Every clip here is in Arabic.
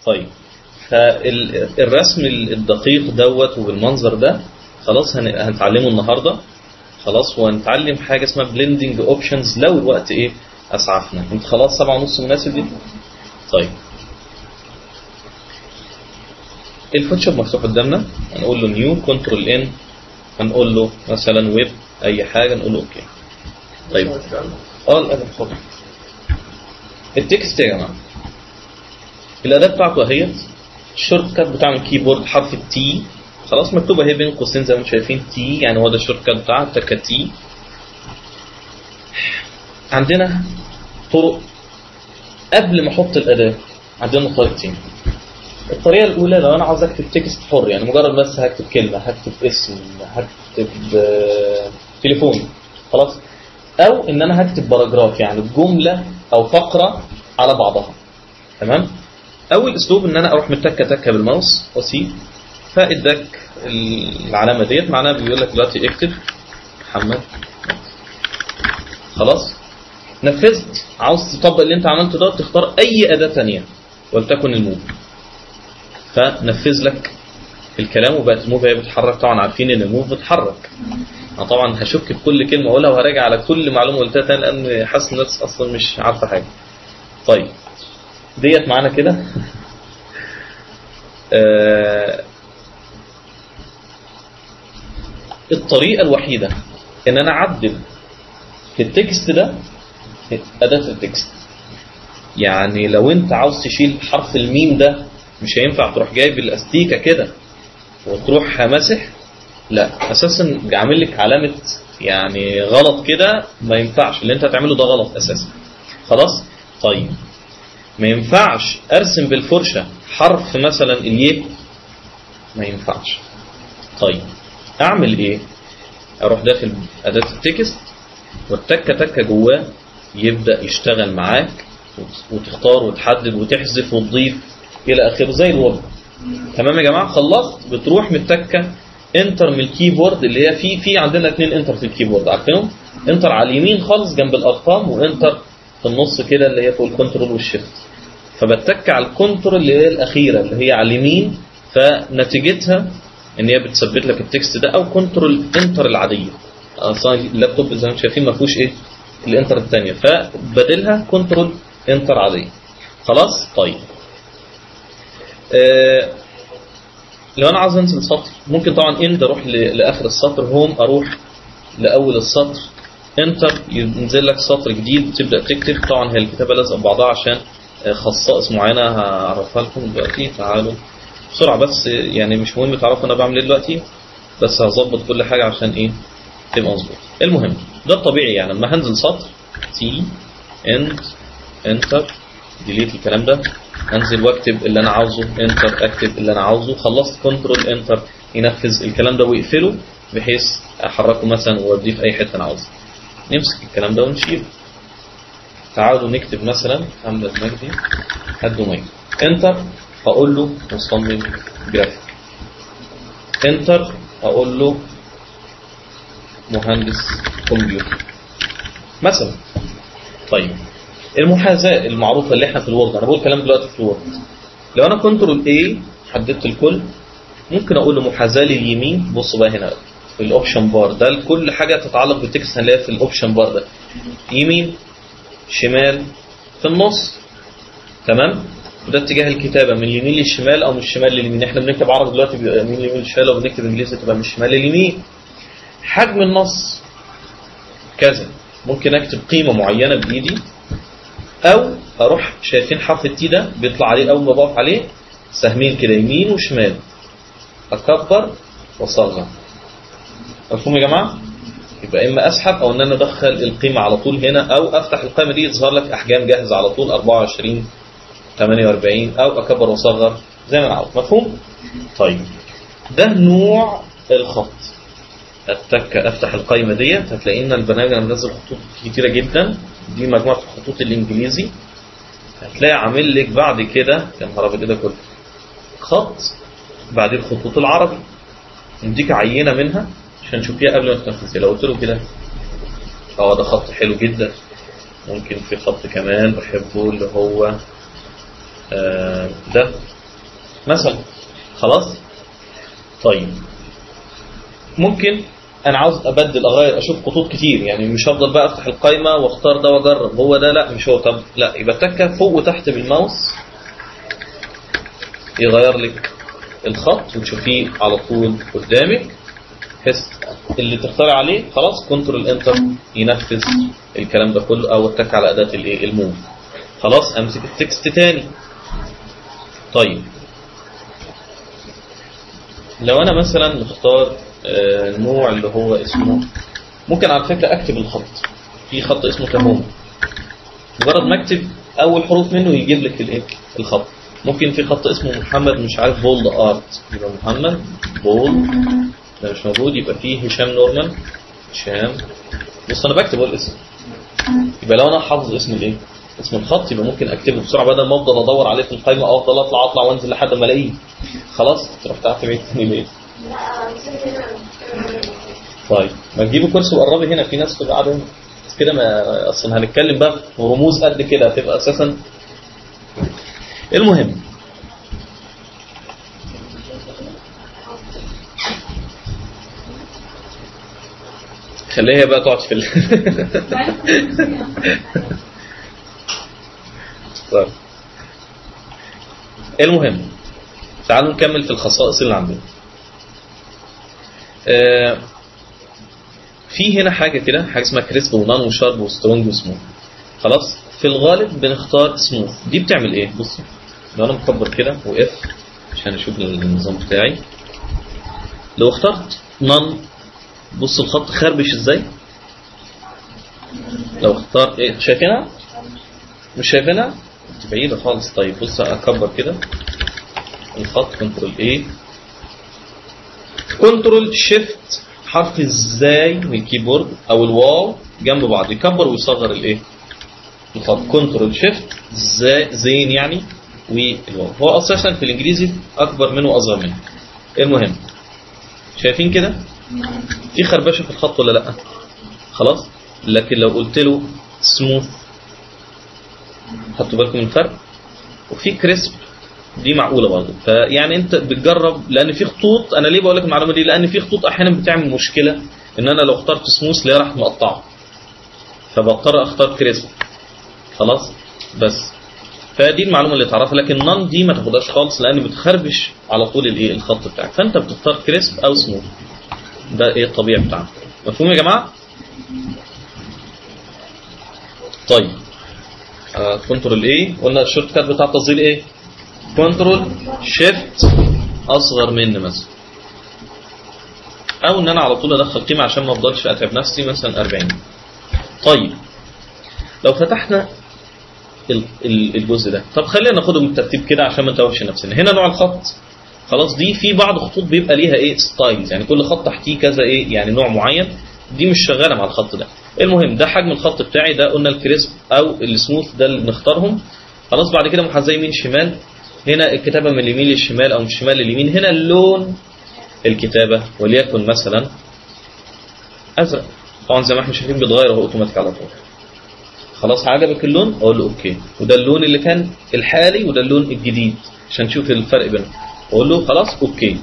طيب فالرسم الدقيق دوت وبالمنظر ده خلاص هنتعلمه النهارده خلاص. وهنتعلم حاجه اسمها بلندنج اوبشنز لو الوقت ايه اسعفنا. انت خلاص 7:30 مناسب دي؟ طيب الفوتوشوب مفتوح قدامنا، هنقول له نيو كنترول ان، هنقول له مثلا ويب اي حاجه، نقول له اوكي. طيب الاداه اتفضل. التكست يا جماعه الاداه بتاعته اهيت، الشورت كات بتاع الكيبورد حرف التي خلاص مكتوبه اهي بين قوسين زي ما انتم شايفين تي، يعني هو ده الشورت كات بتاعها تكه تي. عندنا طرق قبل ما احط الاداه، عندنا طريقتين. الطريقه الاولى لو انا عاوز اكتب تكست حر، يعني مجرد بس هكتب كلمه، هكتب اسم، هكتب تليفون خلاص، او ان انا هكتب باراجراف يعني جمله او فقره على بعضها. تمام. اول اسلوب ان انا اروح متكه تكه بالماوس واسيب، فاداك العلامه ديت معناها بيقول لك دلوقتي اكتب محمد خلاص. نفذت. عاوز تطبق اللي انت عملته ده تختار اي اداه ثانيه ولتكن الموف، فنفذ لك الكلام وبقت الموف هي بتتحرك. طبعا عارفين ان الموف بتتحرك. انا طبعا هشك في كل كلمه اقولها وهراجع على كل معلومه قلتها تاني لان حاسس الناس اصلا مش عارفه حاجه. طيب ديت معانا كده. الطريقه الوحيده ان انا اعدل في التكست ده اداه التكست. يعني لو انت عاوز تشيل حرف الميم ده مش هينفع تروح جايب الاستيكه كده وتروح ماسح، لا اساسا عامل لك علامه يعني غلط كده، ما ينفعش اللي انت هتعمله ده غلط اساسا خلاص. طيب ما ينفعش ارسم بالفرشه حرف مثلا الياء، ما ينفعش. طيب اعمل ايه؟ اروح داخل اداه التكست والتكه تكه جواه يبدا يشتغل معاك وتختار وتحدد وتحذف وتضيف الى اخره زي الوورد. تمام يا جماعه. خلصت بتروح متكه انتر من الكيبورد اللي هي في عندنا 2 انتر في الكيبورد عارفينهم، انتر على اليمين خالص جنب الارقام وانتر في النص كده اللي هي فوق الكنترول والشيفت. فبتك على الكنترول اللي هي الاخيره اللي هي على اليمين، فنتيجتها ان هي بتثبت لك التكست ده، او كنترول انتر العاديه. اصلا اللابتوب زي ما انتم شايفين ما فيهوش ايه الانتر الثانيه، فبدلها كنترول انتر عاديه خلاص. طيب لو انا عاوز انزل سطر ممكن طبعا اند اروح لاخر السطر، هوم اروح لاول السطر، انتر ينزل لك سطر جديد تبدا تكتب. طبعا هي الكتابه لازقه ببعضها عشان خصائص معينه هعرفها لكم دلوقتي. تعالوا بسرعه بس، يعني مش مهم تعرفوا انا بعمل ايه دلوقتي، بس هظبط كل حاجه عشان ايه تبقى مظبوط. المهم ده الطبيعي، يعني لما هنزل سطر تي اند انتر ديليت الكلام ده، انزل واكتب اللي انا عاوزه، انتر اكتب اللي انا عاوزه، خلصت كنترول انتر ينفذ الكلام ده ويقفله بحيث احركه مثلا واوديه في اي حته انا عاوزه. نمسك الكلام ده ونشيله. تعالوا نكتب مثلا محمد مجدي الدومين، انتر اقول له مصمم جرافيك، انتر اقول له مهندس كمبيوتر مثلا. طيب المحاذاه المعروفه اللي احنا في الوورد، انا بقول الكلام دلوقتي في الوورد، لو انا كنترول اي حددت الكل ممكن اقول له محاذاه لليمين. بصوا بقى هنا في الاوبشن بار ده كل حاجه تتعلق بالتكست هنلاقيها في الاوبشن بار ده، يمين شمال في النص. تمام. وده اتجاه الكتابه من اليمين للشمال او من الشمال لليمين. احنا بنكتب عربي دلوقتي بيبقى من اليمين للشمال، لو بنكتب انجليزي تبقى من الشمال لليمين. حجم النص كذا، ممكن اكتب قيمه معينه بايدي، او اروح شايفين حرف التي ده بيطلع عليه اول ما بقف عليه سهمين كده يمين وشمال، اكبر واصغر. مفهوم يا جماعه؟ يبقى اما اسحب او ان انا ادخل القيمه على طول هنا، او افتح القائمه دي يظهر لك احجام جاهزه على طول 24 48، او اكبر واصغر زي ما انا عاوز. مفهوم؟ طيب ده نوع الخط. افتح القائمه ديت هتلاقي ان البرنامج انا منزل خطوط كتيره جدا، دي مجموعه الخطوط الانجليزي. هتلاقي عامل لك بعد كده يا نهار ابيض كده كله خط بعد الخطوط العربي، نديك عينه منها عشان نشوفيها قبل ما تنفذيها. لو قلت له كده ده خط حلو جدا، ممكن في خط كمان بحبه اللي هو ده مثلا. خلاص. طيب ممكن انا عاوز ابدل اغير اشوف خطوط كتير، يعني مش هفضل بقى افتح القائمه واختار ده واجرب هو ده، لا مش هو. طب لا، يبقى تكه فوق وتحت بالماوس يغير لك الخط وتشوفيه على طول قدامك، بحيث اللي تختار عليه خلاص كنترول انتر ينفذ الكلام ده كله، او اتك على اداه الايه الموف. خلاص امسك التكست تاني. طيب لو انا مثلا مختار نوع اللي هو اسمه، ممكن على فكره اكتب الخط في خط اسمه كهوم، مجرد ما اكتب اول حروف منه يجيب لك الايه الخط. ممكن في خط اسمه محمد مش عارف بولد ارت، يبقى محمد بولد ده مش موجود، يبقى فيه هشام نورمان هشام. بص انا بكتب الاسم، يبقى لو انا حافظ اسم الايه اسم الخط يبقى ممكن اكتبه بسرعه بدل ما افضل ادور عليه في القائمه او افضل اطلع وانزل لحد ما الاقيه. خلاص تروح تعتمد تاني ليه. طيب ما تجيبوا كرسي وقربي هنا، في ناس تبقى قاعده هنا كده، ما اصلا هنتكلم بقى في رموز قد كده هتبقى اساسا. المهم خليها بقى تقعد في طيب المهم تعالوا نكمل في الخصائص اللي عندنا. في هنا حاجة كده، حاجة اسمها كريسب ونان وشارب وسترونج وسموث. خلاص في الغالب بنختار سموث. دي بتعمل ايه؟ بصوا لو انا مكبر كده واف عشان اشوف النظام بتاعي، لو اخترت نان بص الخط خربش ازاي. لو اختار ايه شايفينها؟ مش شايفينها؟ بعيدة خالص. طيب بص اكبر كده الخط، كنترول ايه كنترول شيفت حرف ازاي من الكيبورد او الواو جنب بعض يكبر ويصغر الايه الخط. كنترول شيفت زين يعني والواو، هو اساسا في الانجليزي اكبر منه واصغر منه. المهم شايفين كده في خربشه في الخط ولا لا؟ خلاص. لكن لو قلت له سموث خدتوا بالكم من الفرق. وفي كريسب دي معقوله برضه. فيعني انت بتجرب، لان في خطوط، انا ليه بقول لك المعلومه دي؟ لان في خطوط احيانا بتعمل مشكله ان انا لو اخترت سموث لا راح مقطعه، فبضطر اختار كريسب. خلاص بس فدي المعلومه اللي تعرفها. لكن نان دي ما تاخدهاش خالص لان بتخربش على طول الايه الخط بتاعك، فانت بتختار كريسب او سموث. ده ايه الطبيعي بتاعنا. مفهوم يا جماعه؟ طيب كنترول ايه قلنا الشورت كات بتاع التصدير ايه؟ كنترول شيفت اصغر من مثلا، او ان انا على طول ادخل قيمه عشان ما افضلش اتعب نفسي مثلا 40. طيب لو فتحنا الجزء ده، طب خلينا ناخده بالترتيب كده عشان ما نتوهش نفسنا. هنا نوع الخط خلاص، دي في بعض خطوط بيبقى ليها ايه ستايلز، يعني كل خط تحتيه كذا ايه يعني نوع معين، دي مش شغاله مع الخط ده. المهم ده حجم الخط بتاعي، ده قلنا الكريسب او السموث ده اللي بنختارهم. خلاص بعد كده محاذاه يمين شمال، هنا الكتابه من اليمين للشمال او من الشمال لليمين. هنا اللون الكتابه وليكن مثلا ازرق، طبعا زي ما احنا شايفين بيتغير هو اوتوماتيك على طول. خلاص عجبك اللون اقول له اوكي، وده اللون اللي كان الحالي وده اللون الجديد عشان تشوف الفرق بينهم، اقول له خلاص اوكي.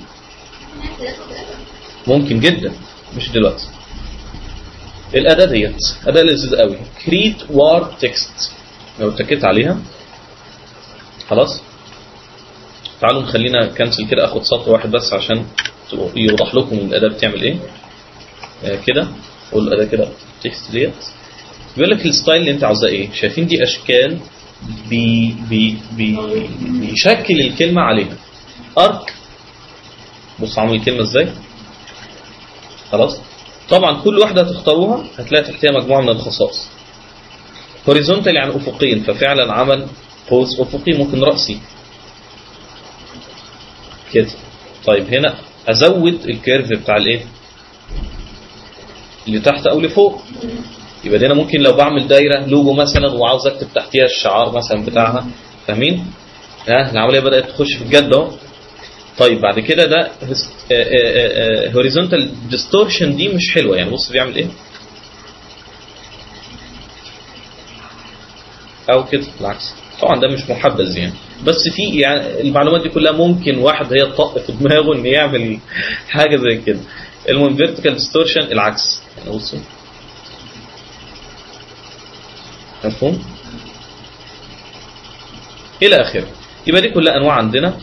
ممكن جدا مش دلوقتي. الاداه ديت اداه لذيذه قوي، كريت وار تكست، لو اتكيت عليها خلاص. تعالوا نخلينا كنسل كده، اخد سطر واحد بس عشان يوضح لكم الاداه بتعمل ايه. كده اقول الاداه كده تكست ديت بيقول لك الستايل اللي انت عاوزاه ايه. شايفين دي اشكال بيشكل الكلمه عليها. ارك بص عامل الكلمه ازاي. خلاص طبعا كل واحده هتختاروها هتلاقي تحتها مجموعه من الخصائص. هوريزونتال يعني افقيا، ففعلا عمل قوس افقي، ممكن راسي كده. طيب هنا ازود الكيرف بتاع الايه اللي تحت او لفوق، يبقى هنا ممكن لو بعمل دايره لوجو مثلا وعاوز اكتب تحتيها الشعار مثلا بتاعها، فاهمين؟ العمليه بدات تخش في الجد اهو. طيب بعد كده ده هوريزونتال ديستورشن، دي مش حلوه يعني. بص بيعمل ايه، او كده العكس. طبعا ده مش محبذ يعني، بس في يعني المعلومات دي كلها ممكن واحد هي تطق في دماغه ان يعمل حاجه زي كده. المهم فيرتيكال ديستورشن العكس يعني بصوا مفهوم الى اخره. يبقى دي كلها انواع عندنا.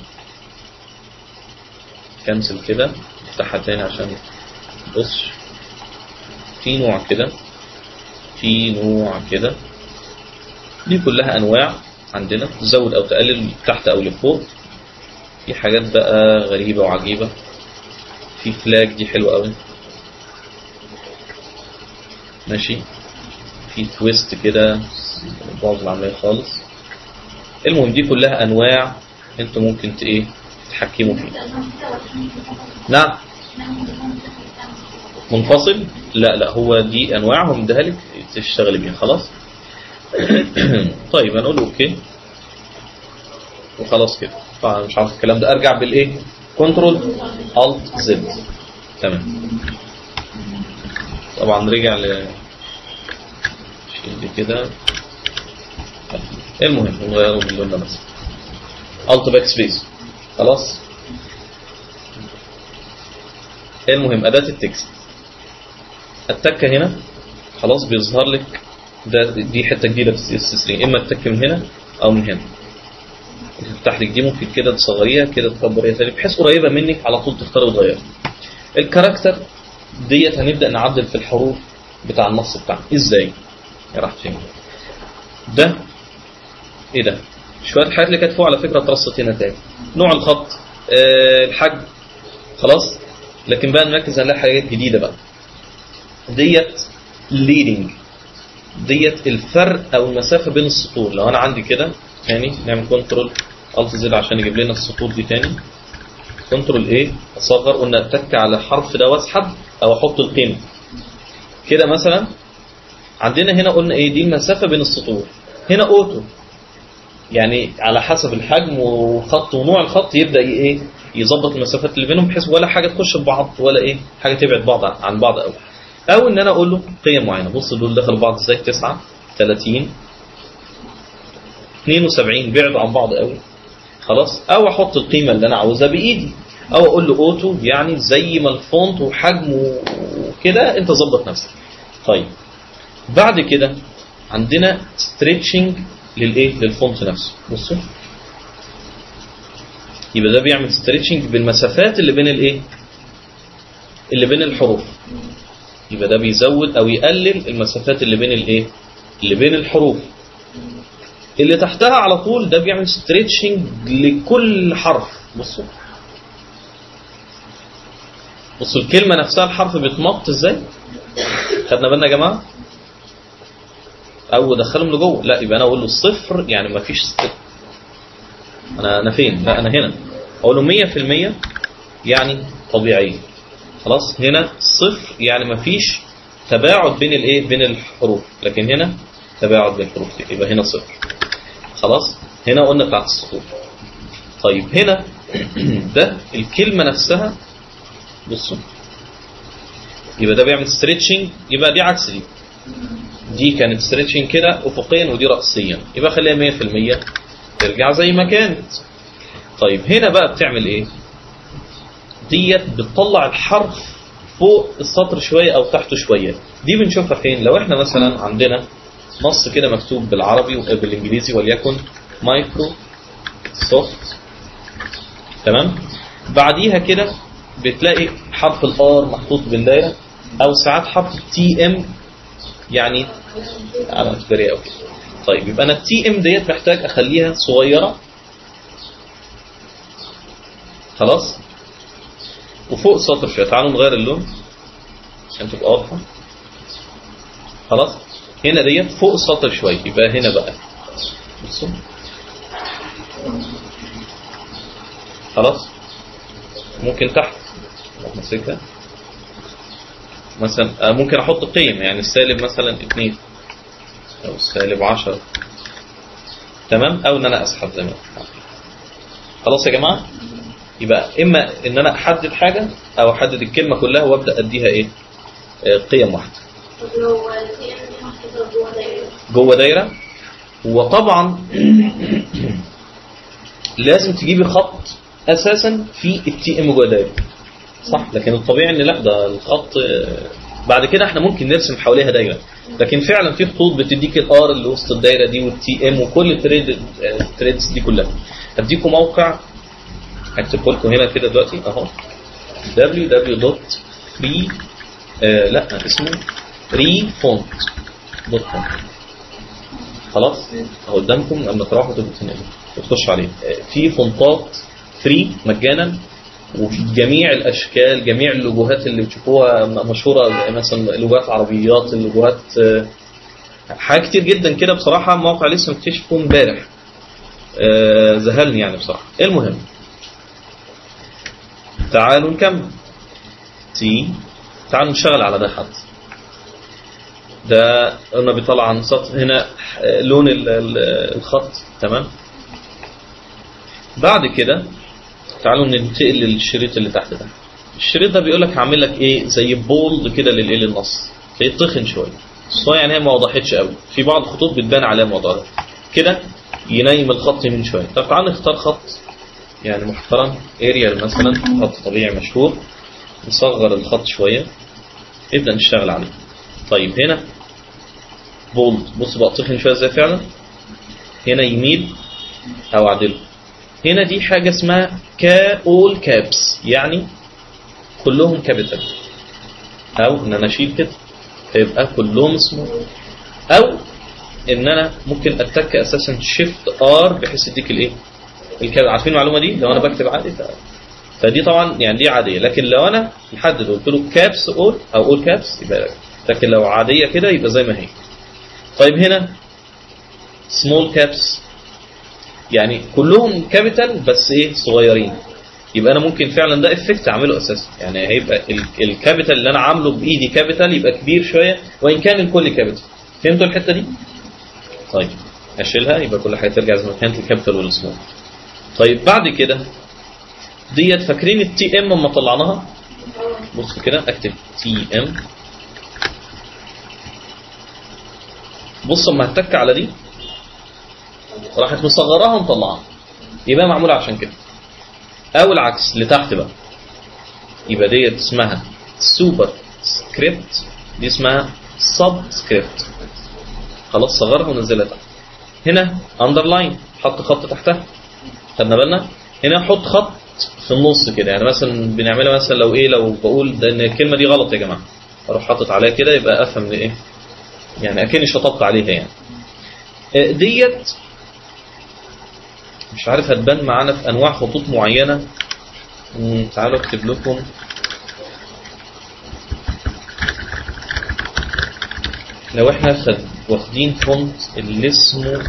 كنسل كده افتحها تاني عشان بص في نوع كده في نوع كده. دي كلها انواع عندنا، تزود او تقلل تحت او لفوق. في حاجات بقى غريبة وعجيبة. في فلاج دي حلوة قوي ماشي. في تويست كده بعض العملية خالص. المهم دي كلها انواع انتوا ممكن ايه تتحكموا فيها. نعم منفصل؟ لا هو دي انواعهم اديها لك تشتغلي بيها خلاص. طيب هنقول اوكي وخلاص كده. طبعا مش عارف الكلام ده. ارجع بالايه كنترول الت زد. تمام. طبعا رجع ل شيل كده. المهم نغيره باللون ده مثلا الت باك سبيس خلاص. المهم اداة التكست التكه هنا خلاص بيظهر لك ده. دي حته جديده في السي اس 3 اما التك من هنا او من هنا. تفتح لك دي ممكن كده تصغريها كده تكبريها ثاني بحيث قريبه منك على طول تختاري وتغيري. الكاركتر ديت هنبدا نعدل في الحروف بتاع النص بتاعنا. ازاي؟ راح فين ده؟ ايه ده؟ شويه الحاجات اللي كانت فوق على فكره اترصت هنا تاني. نوع الخط الحجم خلاص. لكن بقى نركز على حاجات جديده بقى. ديت ليدنج ديت الفرق او المسافه بين السطور. لو انا عندي كده تاني نعمل كنترول الت زد عشان يجيب لنا السطور دي تاني. كنترول ايه اصغر. قلنا اتك على الحرف ده واسحب او احط القيمه كده مثلا. عندنا هنا قلنا ايه دي المسافه بين السطور. هنا اوتو يعني على حسب الحجم والخط ونوع الخط يبدا ايه يظبط المسافات اللي بينهم بحيث ولا حاجه تخش ببعض ولا ايه حاجه تبعد بعض عن بعض قوي. او ان انا اقول له قيم معينه. بص دول دخلوا بعض ازاي 9 30 72 بعدوا عن بعض قوي خلاص. او احط القيمه اللي انا عاوزها بايدي او اقول له اوتو يعني زي ما الفونت وحجمه وكده انت ظبط نفسك. طيب بعد كده عندنا ستريتشنج للايه للفونت نفسه. بصوا يبقى ده بيعمل ستريتشنج بالمسافات اللي بين الايه اللي بين الحروف. يبقى ده بيزود او يقلل المسافات اللي بين الايه اللي بين الحروف. اللي تحتها على طول ده بيعمل ستريتشنج لكل حرف. بصوا الكلمه نفسها الحرف بيتمط ازاي. خدنا بالنا يا جماعه؟ او دخلهم لجوه. لا يبقى انا اقول له الصفر يعني ما فيش انا فين؟ لا انا هنا. اقول له 100% يعني طبيعي خلاص. هنا صفر يعني ما فيش تباعد بين الايه بين الحروف. لكن هنا تباعد بين الحروف دي. يبقى هنا صفر خلاص. هنا قلنا بتاعت السطور. طيب هنا ده الكلمه نفسها. بصوا يبقى ده بيعمل ستريتشنج. يبقى دي عكس دي كانت ستريتشنج كده افقيا ودي راسيا. يبقى خليها 100% ترجع زي ما كانت. طيب هنا بقى بتعمل ايه؟ ديت بتطلع الحرف فوق السطر شويه او تحته شويه. دي بنشوفها فين؟ لو احنا مثلا عندنا نص كده مكتوب بالعربي وبالانجليزي وليكن مايكرو سوفت تمام. بعديها كده بتلاقي حرف الار محطوط بالدايره او ساعات حرف تي ام يعني علامه تجاريه او كده. طيب يبقى انا التي ام ديت محتاج اخليها صغيره خلاص وفوق السطر شويه. تعالوا نغير اللون عشان تبقى واضحه خلاص. هنا ديت فوق السطر شويه. يبقى هنا بقى بصوا خلاص. ممكن تحت امسكها مثلا. ممكن احط قيم يعني السالب مثلا 2 او السالب 10 تمام. او ان انا اسحب زي ما خلاص يا جماعه. يبقى اما ان انا احدد حاجه او احدد الكلمه كلها وابدا اديها ايه قيم واحده. طب لو القيم دي محطوطه جوه دايره جوه دايره وطبعا لازم تجيبي خط اساسا في التي ام جوه دايره، صح؟ لكن الطبيعي ان لا، ده الخط بعد كده احنا ممكن نرسم حواليها دايره، لكن فعلا في خطوط بتديك الار اللي وسط الدايره دي والتي ام وكل التريدز دي كلها. هديكم موقع هكتبه لكم هنا كده دلوقتي اهو، www.free لا اسمه freefont.com. خلاص اهو قدامكم لما تروحوا تخشوا عليه، في فونتات فري مجانا وجميع الاشكال، جميع اللوجوهات اللي بتشوفوها مشهوره، مثلا لوجوهات عربيات، اللوجوهات حاجات كتير جدا كده. بصراحه موقع لسه مكتشفه امبارح، ذهلني يعني بصراحه. المهم تعالوا نكمل. تعالوا نشتغل على ده. حد ده قلنا بيطلع عن سطح هنا لون الخط، تمام. بعد كده تعالوا ننتقل للشريط اللي تحت ده. الشريط ده بيقول لك هعمل لك ايه، زي بولد كده للنص فيتخن شويه، الصوره يعني هي ما وضحتش قوي، في بعض الخطوط بتبان عليها الموضوع ده كده، ينيم الخط من شويه. طب تعالوا نختار خط يعني محترم، اريال مثلا، خط طبيعي مشهور، نصغر الخط شويه، نبدا نشتغل عليه. طيب هنا بولد، بص بقى تخن شويه ازاي فعلا. هنا يميل او اعدله. هنا دي حاجه اسمها all caps، يعني كلهم كابيتال، او ان انا اشيل كده فيبقى كلهم سمول، او ان انا ممكن اتك اساسا شيفت ار بحيث يديك الايه الكاب. عارفين المعلومه دي؟ لو انا بكتب عادي فدي طبعا يعني دي عاديه، لكن لو انا محدد قلت له كابس اول او اول كابس يبقى، لكن لو عاديه كده يبقى زي ما هي. طيب هنا سمول كابس، يعني كلهم كابيتال بس ايه صغيرين، يبقى انا ممكن فعلا ده افكت اعمله اساسا، يعني هيبقى الكابيتال اللي انا عامله بايدي كابيتال يبقى كبير شويه وان كان الكل كابيتال. فهمتوا الحته دي؟ طيب اشيلها يبقى كل حاجه ترجع زي ما كانت، الكابيتال والسمول. طيب بعد كده ديت، فاكرين التي ام لما طلعناها؟ بص كده اكتب تي ام، بص اما هتك على دي راحت مصغراها ومطلعها، يبقى معموله عشان كده. او العكس لتحت بقى، يبقى ديت اسمها سوبر سكريبت، دي اسمها سب سكريبت. خلاص صغرها ونزلها تحت. هنا اندرلاين، حط خط تحتها، خدنا بالنا. هنا احط خط في النص كده، يعني مثلا بنعملها مثلا لو ايه، لو بقول ده ان الكلمه دي غلط يا جماعه، اروح حاطط عليها كده يبقى افهم ايه، يعني اكني شطبت عليها يعني. ديت مش عارف هتبان معانا في انواع خطوط معينه. تعالوا اكتب لكم لو احنا واخدين فونت اللي اسمه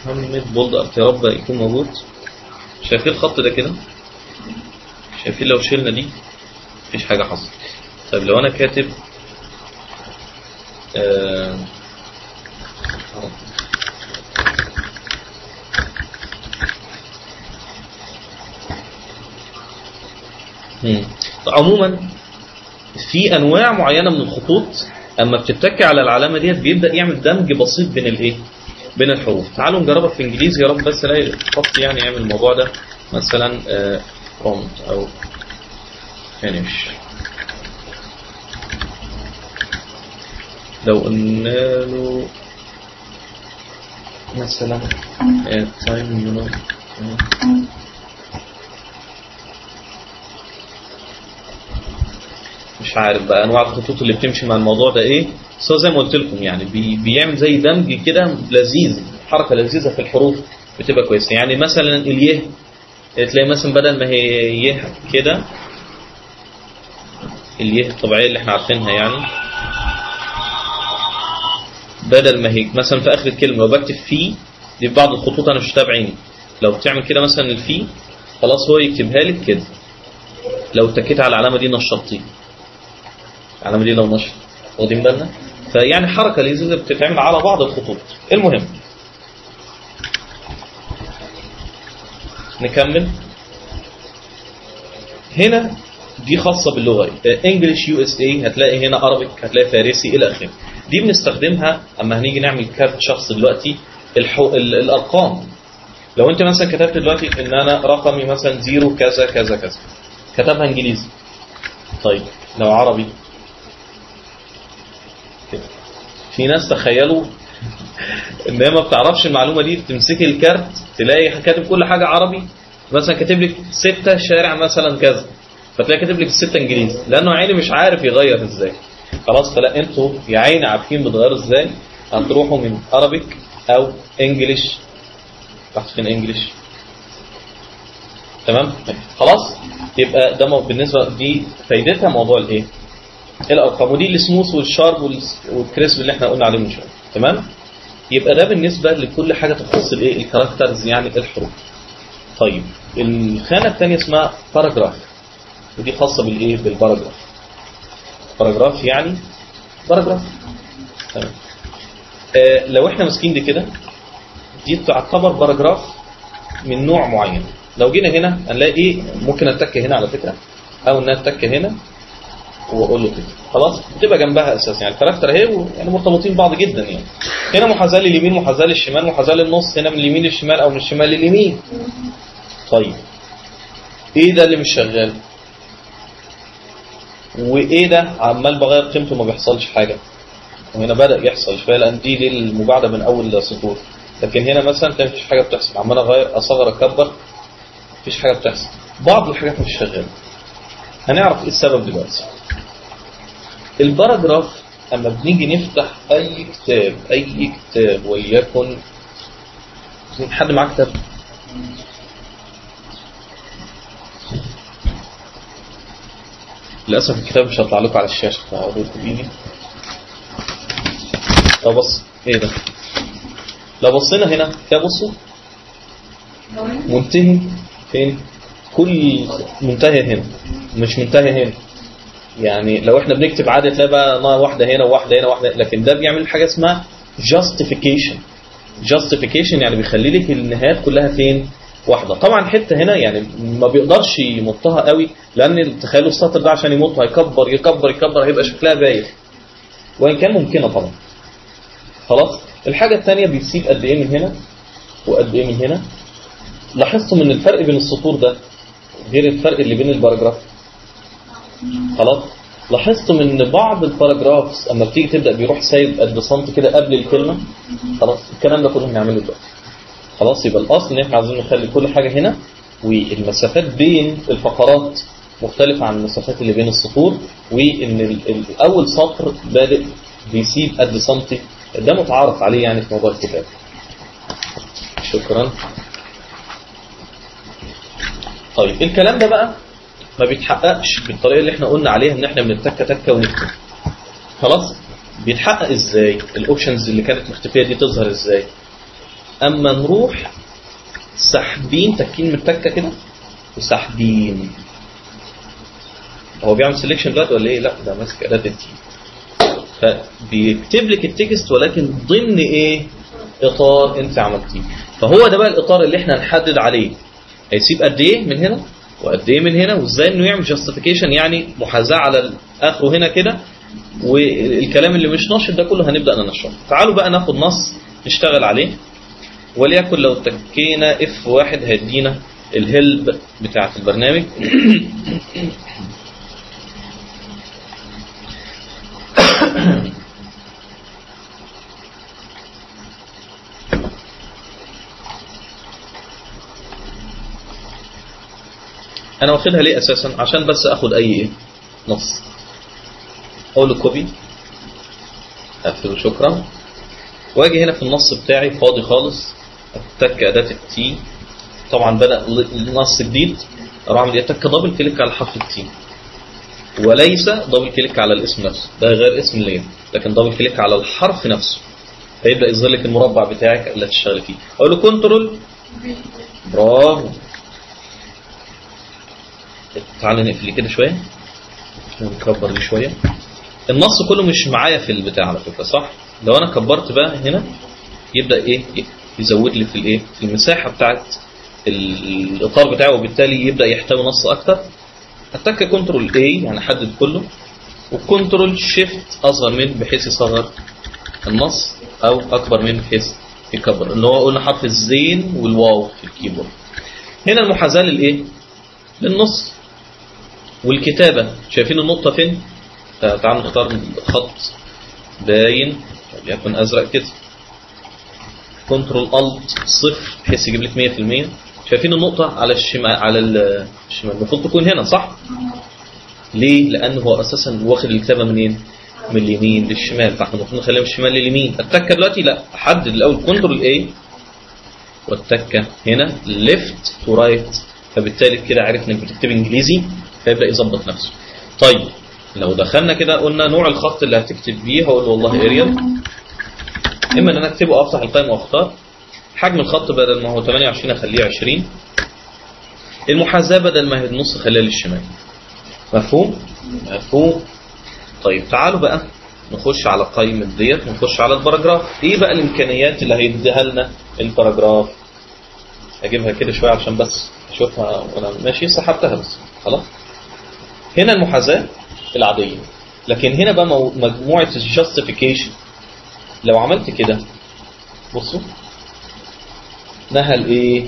محمد بولد، يا رب يكون موجود. شايفين الخط ده كده؟ شايفين لو شلنا دي مفيش حاجه حصلت. طيب لو انا كاتب عموما في انواع معينه من الخطوط اما بتتك على العلامه ديت بيبدا يعمل دمج بسيط بين الايه، بين الحروف. تعالوا نجربها في انجليزي يا رب بس الاقي خط يعني يعمل الموضوع ده. مثلا prompt او finish، لو قلنا له مثلا time مش عارف بقى انواع الخطوط اللي بتمشي مع الموضوع ده ايه، بس زي ما قلت لكم يعني بيعمل زي دمج كده لذيذ، حركه لذيذه في الحروف بتبقى كويسه. يعني مثلا اليه تلاقي مثلا بدل ما هي يه كده، اليه الطبيعيه اللي احنا عارفينها يعني، بدل ما هي مثلا في اخر الكلمه لو بكتب في دي، بعض الخطوط انا مش شفتها بعيني، لو بتعمل كده مثلا الفي خلاص هو يكتبها لك كده، لو اتكيت على العلامه دي نشطتي، العلامه دي لو نشط، واخدين بالنا؟ فيعني حركه لذيذه بتتعمل على بعض الخطوط. المهم نكمل. هنا دي خاصه باللغه، انجلش يو اس اي، هتلاقي هنا عربي، هتلاقي فارسي الى اخره. دي بنستخدمها اما هنيجي نعمل كارت شخص دلوقتي الارقام. لو انت مثلا كتبت دلوقتي ان انا رقمي مثلا 0 كذا كذا كذا، كتبها انجليزي. طيب لو عربي كده، في ناس تخيلوا ان هي ما بتعرفش المعلومه دي، تمسكي الكارت تلاقي كاتب كل حاجه عربي، مثلا كاتب لك 6 شارع مثلا كذا، فتلاقي كاتب لك ال6 انجليزي، لانه عيني مش عارف يغير ازاي. خلاص، فلا انتوا يا عيني عارفين بتغيروا ازاي، هتروحوا من عربيك او انجليش. تحت فين انجليش؟ تمام. خلاص، يبقى ده بالنسبه دي فايدتها موضوع الايه؟ الارقام. ودي السموث والشارب والكريسب اللي احنا قلنا عليه من شويه. تمام. يبقى ده بالنسبه لكل حاجه تخص الايه؟ الكاركترز، يعني الحروف. طيب الخانه الثانيه اسمها باراجراف، ودي خاصه بالايه؟ بالباراجراف. باراجراف يعني باراجراف. تمام. لو احنا ماسكين دي كده، دي تعتبر باراجراف من نوع معين. لو جينا هنا هنلاقي ايه؟ ممكن اتك هنا على فكره، او ان اتك هنا واقول له كده. خلاص، بتبقى جنبها اساسا يعني الكاركتر اهي، يعني مرتبطين بعض جدا. يعني هنا محاذاه لليمين، محاذاه للشمال، محاذاه للنص، هنا من اليمين للشمال او من الشمال لليمين. طيب ايه ده اللي مش شغال؟ وايه ده عمال بغير قيمته ما بيحصلش حاجه؟ وهنا بدا يحصل شويه، لان دي المباعده من اول سطور. لكن هنا مثلا تلاقي مفيش حاجه بتحصل، عمال اغير اصغر اكبر، مفيش حاجه بتحصل. بعض الحاجات مش شغاله. هنعرف ايه السبب دلوقتي. الباراجراف اما بنيجي نفتح اي كتاب وليكن، حد معاه كتاب؟ للاسف الكتاب مش هيطلع لكم على الشاشه، فاقول لكم بايدي. طب بص ايه ده؟ لو بصينا هنا كده، بصوا منتهي فين؟ كل منتهي هنا، مش منتهي هنا. يعني لو احنا بنكتب عادي تلاقي بقى واحده هنا وواحده هنا وواحده، لكن ده بيعمل حاجه اسمها justification. justification يعني بيخلي لك النهايات كلها فين؟ واحده. طبعا حته هنا يعني ما بيقدرش يمطها قوي، لان تخيلوا السطر ده عشان يمط هيكبر يكبر يكبر، هيبقى شكلها بايخ، وان كان ممكنه طبعا. خلاص. الحاجه الثانيه بيسيب قد ايه من هنا وقد ايه من هنا. لاحظتم ان الفرق بين السطور ده غير الفرق اللي بين الباراجراف. خلاص. لاحظتم ان بعض الباراجرافز اما بتيجي تبدا بيروح سايب قد سنتي كده قبل الكلمه. خلاص، الكلام ده كله هنعمله دلوقتي. خلاص، يبقى الاصل ان احنا عايزين نخلي كل حاجه هنا، والمسافات بين الفقرات مختلفه عن المسافات اللي بين السطور، وان اول سطر بادئ بيسيب قد سنتي. ده متعارف عليه يعني في موضوع الكتاب. شكرا. طيب الكلام ده بقى ما بيتحققش بالطريقه اللي احنا قلنا عليها، ان احنا بنتك تكه ونكتب. خلاص. بيتحقق ازاي؟ الاوبشنز اللي كانت مختفيه دي تظهر ازاي؟ اما نروح ساحبين تكين من التكه كده وساحبين. هو بيعمل سيلكشن دلوقتي ولا ايه؟ لا، ده ماسك اداه التي، فبيكتب لك التكست ولكن ضمن ايه؟ اطار انت عملتيه. فهو ده بقى الاطار اللي احنا نحدد عليه هيسيب قد ايه من هنا وقد ايه من هنا، وازاي انه يعمل جاستيفيكيشن، يعني محاذاه على اخره هنا كده. والكلام اللي مش ناشط ده كله هنبدا ننشره. تعالوا بقى ناخد نص نشتغل عليه. وليكن لو تكينا F1 هيدينا الهيلب بتاعه البرنامج. انا واخدها ليه اساسا؟ عشان بس اخد اي نص، اقول له كوبي، اقفله شكرا، واجي هنا في النص بتاعي فاضي خالص، اتك اداه التي. طبعا بدا نص جديد، اروح اعمل اتك دبل كليك على حرف التي، وليس دبل كليك على الاسم نفسه، ده غير اسم ليه، لكن دبل كليك على الحرف نفسه، فيبدا يظهر لك المربع بتاعك اللي هتشتغل فيه. اقول له كنترول، برافو. تعالى نقفل كده شويه، نكبر دي شويه. النص كله مش معايا في البتاع على فكره، صح؟ لو انا كبرت بقى هنا يبدا ايه؟ يزود لي في الايه؟ في المساحه بتاعت الاطار بتاعه، وبالتالي يبدا يحتوي نص اكتر. اتك كنترول اي يعني احدد كله، وكنترول شيفت اصغر من بحيث يصغر النص، او اكبر من بحيث يكبر، اللي هو قلنا حرف الزين والواو في الكيبورد. هنا المحاذاة للايه؟ للنص. والكتابة شايفين النقطة فين؟ تعالوا نختار خط باين يكون ازرق كده، كنترول الت صفر بحيث يجيب لك 100%. شايفين النقطة على الشمال، على الشمال المفروض تكون هنا صح؟ ليه؟ لأنه هو أساسا واخد الكتابة منين؟ من اليمين للشمال، فاحنا المفروض نخليها من الشمال لليمين. التكة دلوقتي لا، أحدد الأول كنترول A والتكة هنا ليفت تو رايت، فبالتالي كده عرف إنك بتكتب إنجليزي فيبدأ يظبط نفسه. طيب لو دخلنا كده قلنا نوع الخط اللي هتكتب بيه، هقول والله اريال، إما إن أنا أكتبه أو أفتح القائمة وأختار. حجم الخط بدل ما هو 28 أخليه 20. المحاذاة بدل ما هي النص خليها للشمال. مفهوم؟ مفهوم. طيب تعالوا بقى نخش على قائمة ديت ونخش على الباراجراف. ايه بقى الامكانيات اللي هيديها لنا الباراجراف؟ اجيبها كده شوية عشان بس اشوفها وانا ماشي، سحبتها بس خلاص. هنا المحاذاة العادية، لكن هنا بقى مجموعة الجاستيفيكيشن. لو عملت كده بصوا نهل ايه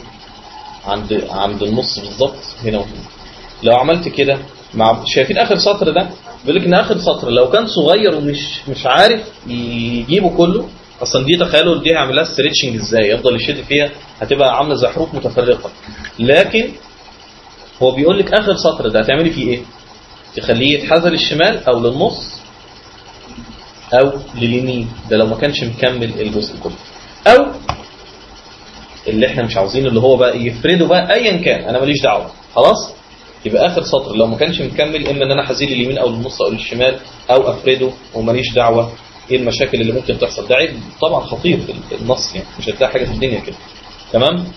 عند النص بالظبط هنا وهنا. لو عملت كده شايفين اخر سطر ده بيقول لك ان اخر سطر لو كان صغير ومش عارف يجيبه كله، اصلا دي تخيلوا دي هيعملها ستريتشنج ازاي، يفضل يشد فيها هتبقى عامله زي حروف متفرقه. لكن هو بيقول لك اخر سطر ده هتعملي فيه ايه؟ تخليه يتحذر للشمال او للنص او لليمين، ده لو ما كانش مكمل الجزء كله، او اللي احنا مش عاوزينه اللي هو بقى يفرده بقى ايا كان، انا ماليش دعوه خلاص. يبقى اخر سطر لو ما كانش مكمل اما ان انا هزيل اليمين او للنص او للشمال او افرده وماليش دعوه. ايه المشاكل اللي ممكن تحصل؟ ده عيب طبعا خطير في النص، يعني مش هتلاقي حاجه في الدنيا كده. تمام؟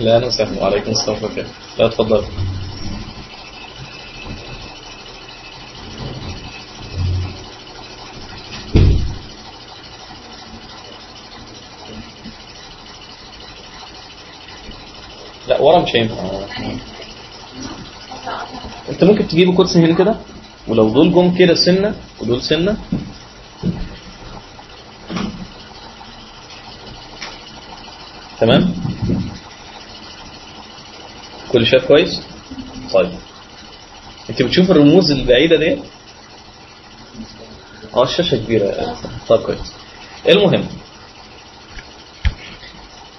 لا انا سهل. وعليكم السلام ورحمه الله. لا اتفضل. لا ورا مش هينفع. انت ممكن تجيب كرسي هنا كده، ولو دول جم كده سنه ودول سنه تمام. كل شايف كويس؟ طيب انت بتشوف الرموز البعيده دي؟ الشاشه كبيره. طيب كويس. المهم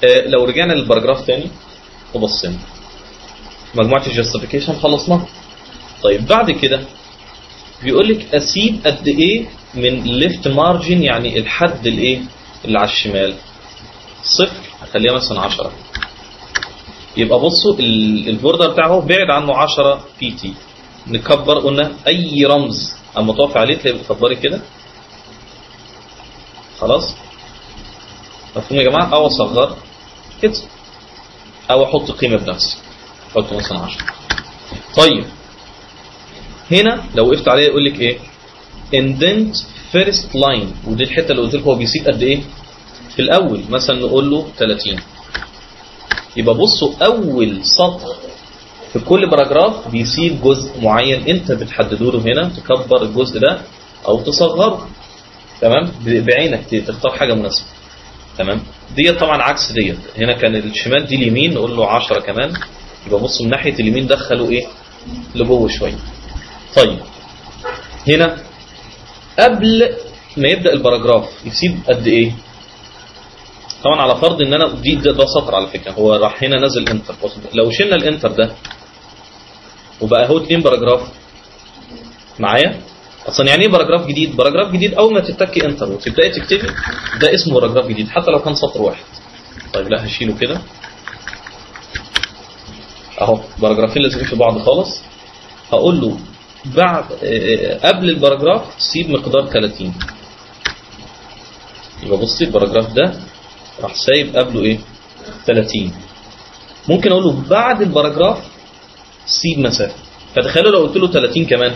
لو رجعنا للباراجراف تاني وبصينا مجموعة الجاستيفيكيشن خلصناها. طيب بعد كده بيقول لك اسيب قد ايه من ليفت مارجن، يعني الحد الايه اللي على الشمال صفر، هخليها مثلا 10. يبقى بصوا البوردر بتاعه بعد عنه 10 بي تي. نكبر، قلنا اي رمز اما تقف عليه تلاقي بتكبري كده خلاص. مفهوم يا جماعه؟ او اصغر كده او احط قيمه بنفسي، احط مثلا 10. طيب هنا لو وقفت عليه يقول لك ايه؟ indent first line، ودي الحته اللي قلت لكم هو بيسيب قد ايه في الاول. مثلا نقول له 30. يبقى بصوا اول سطر في كل باراجراف بيسيب جزء معين انت بتحدده له هنا، تكبر الجزء ده او تصغره. تمام؟ بعينك تختار حاجه مناسبه. تمام؟ ديت طبعا عكس ديت. هنا كان الشمال دي اليمين، نقول له 10 كمان. يبقى بصوا من ناحيه اليمين دخلوا ايه لجوه شويه. طيب هنا قبل ما يبدا الباراجراف يسيب قد ايه؟ طبعا على فرض ان انا ده سطر على فكره، هو راح هنا نزل انتر. لو شلنا الانتر ده وبقى هو 2 باراجراف معايا. اصلا يعني ايه باراجراف جديد؟ باراجراف جديد اول ما تتكي انتر وتبداي تكتبي ده اسمه باراجراف جديد حتى لو كان سطر واحد. طيب لا هشيله كده اهو، باراجرافين لازقين في بعض خالص. هقول له بعد قبل الباراجراف سيب مقدار 30. يبقى بصي الباراجراف ده راح سايب قبله ايه 30. ممكن اقول له بعد الباراجراف سيب مسافه. فتخيلوا لو قلت له 30 كمان،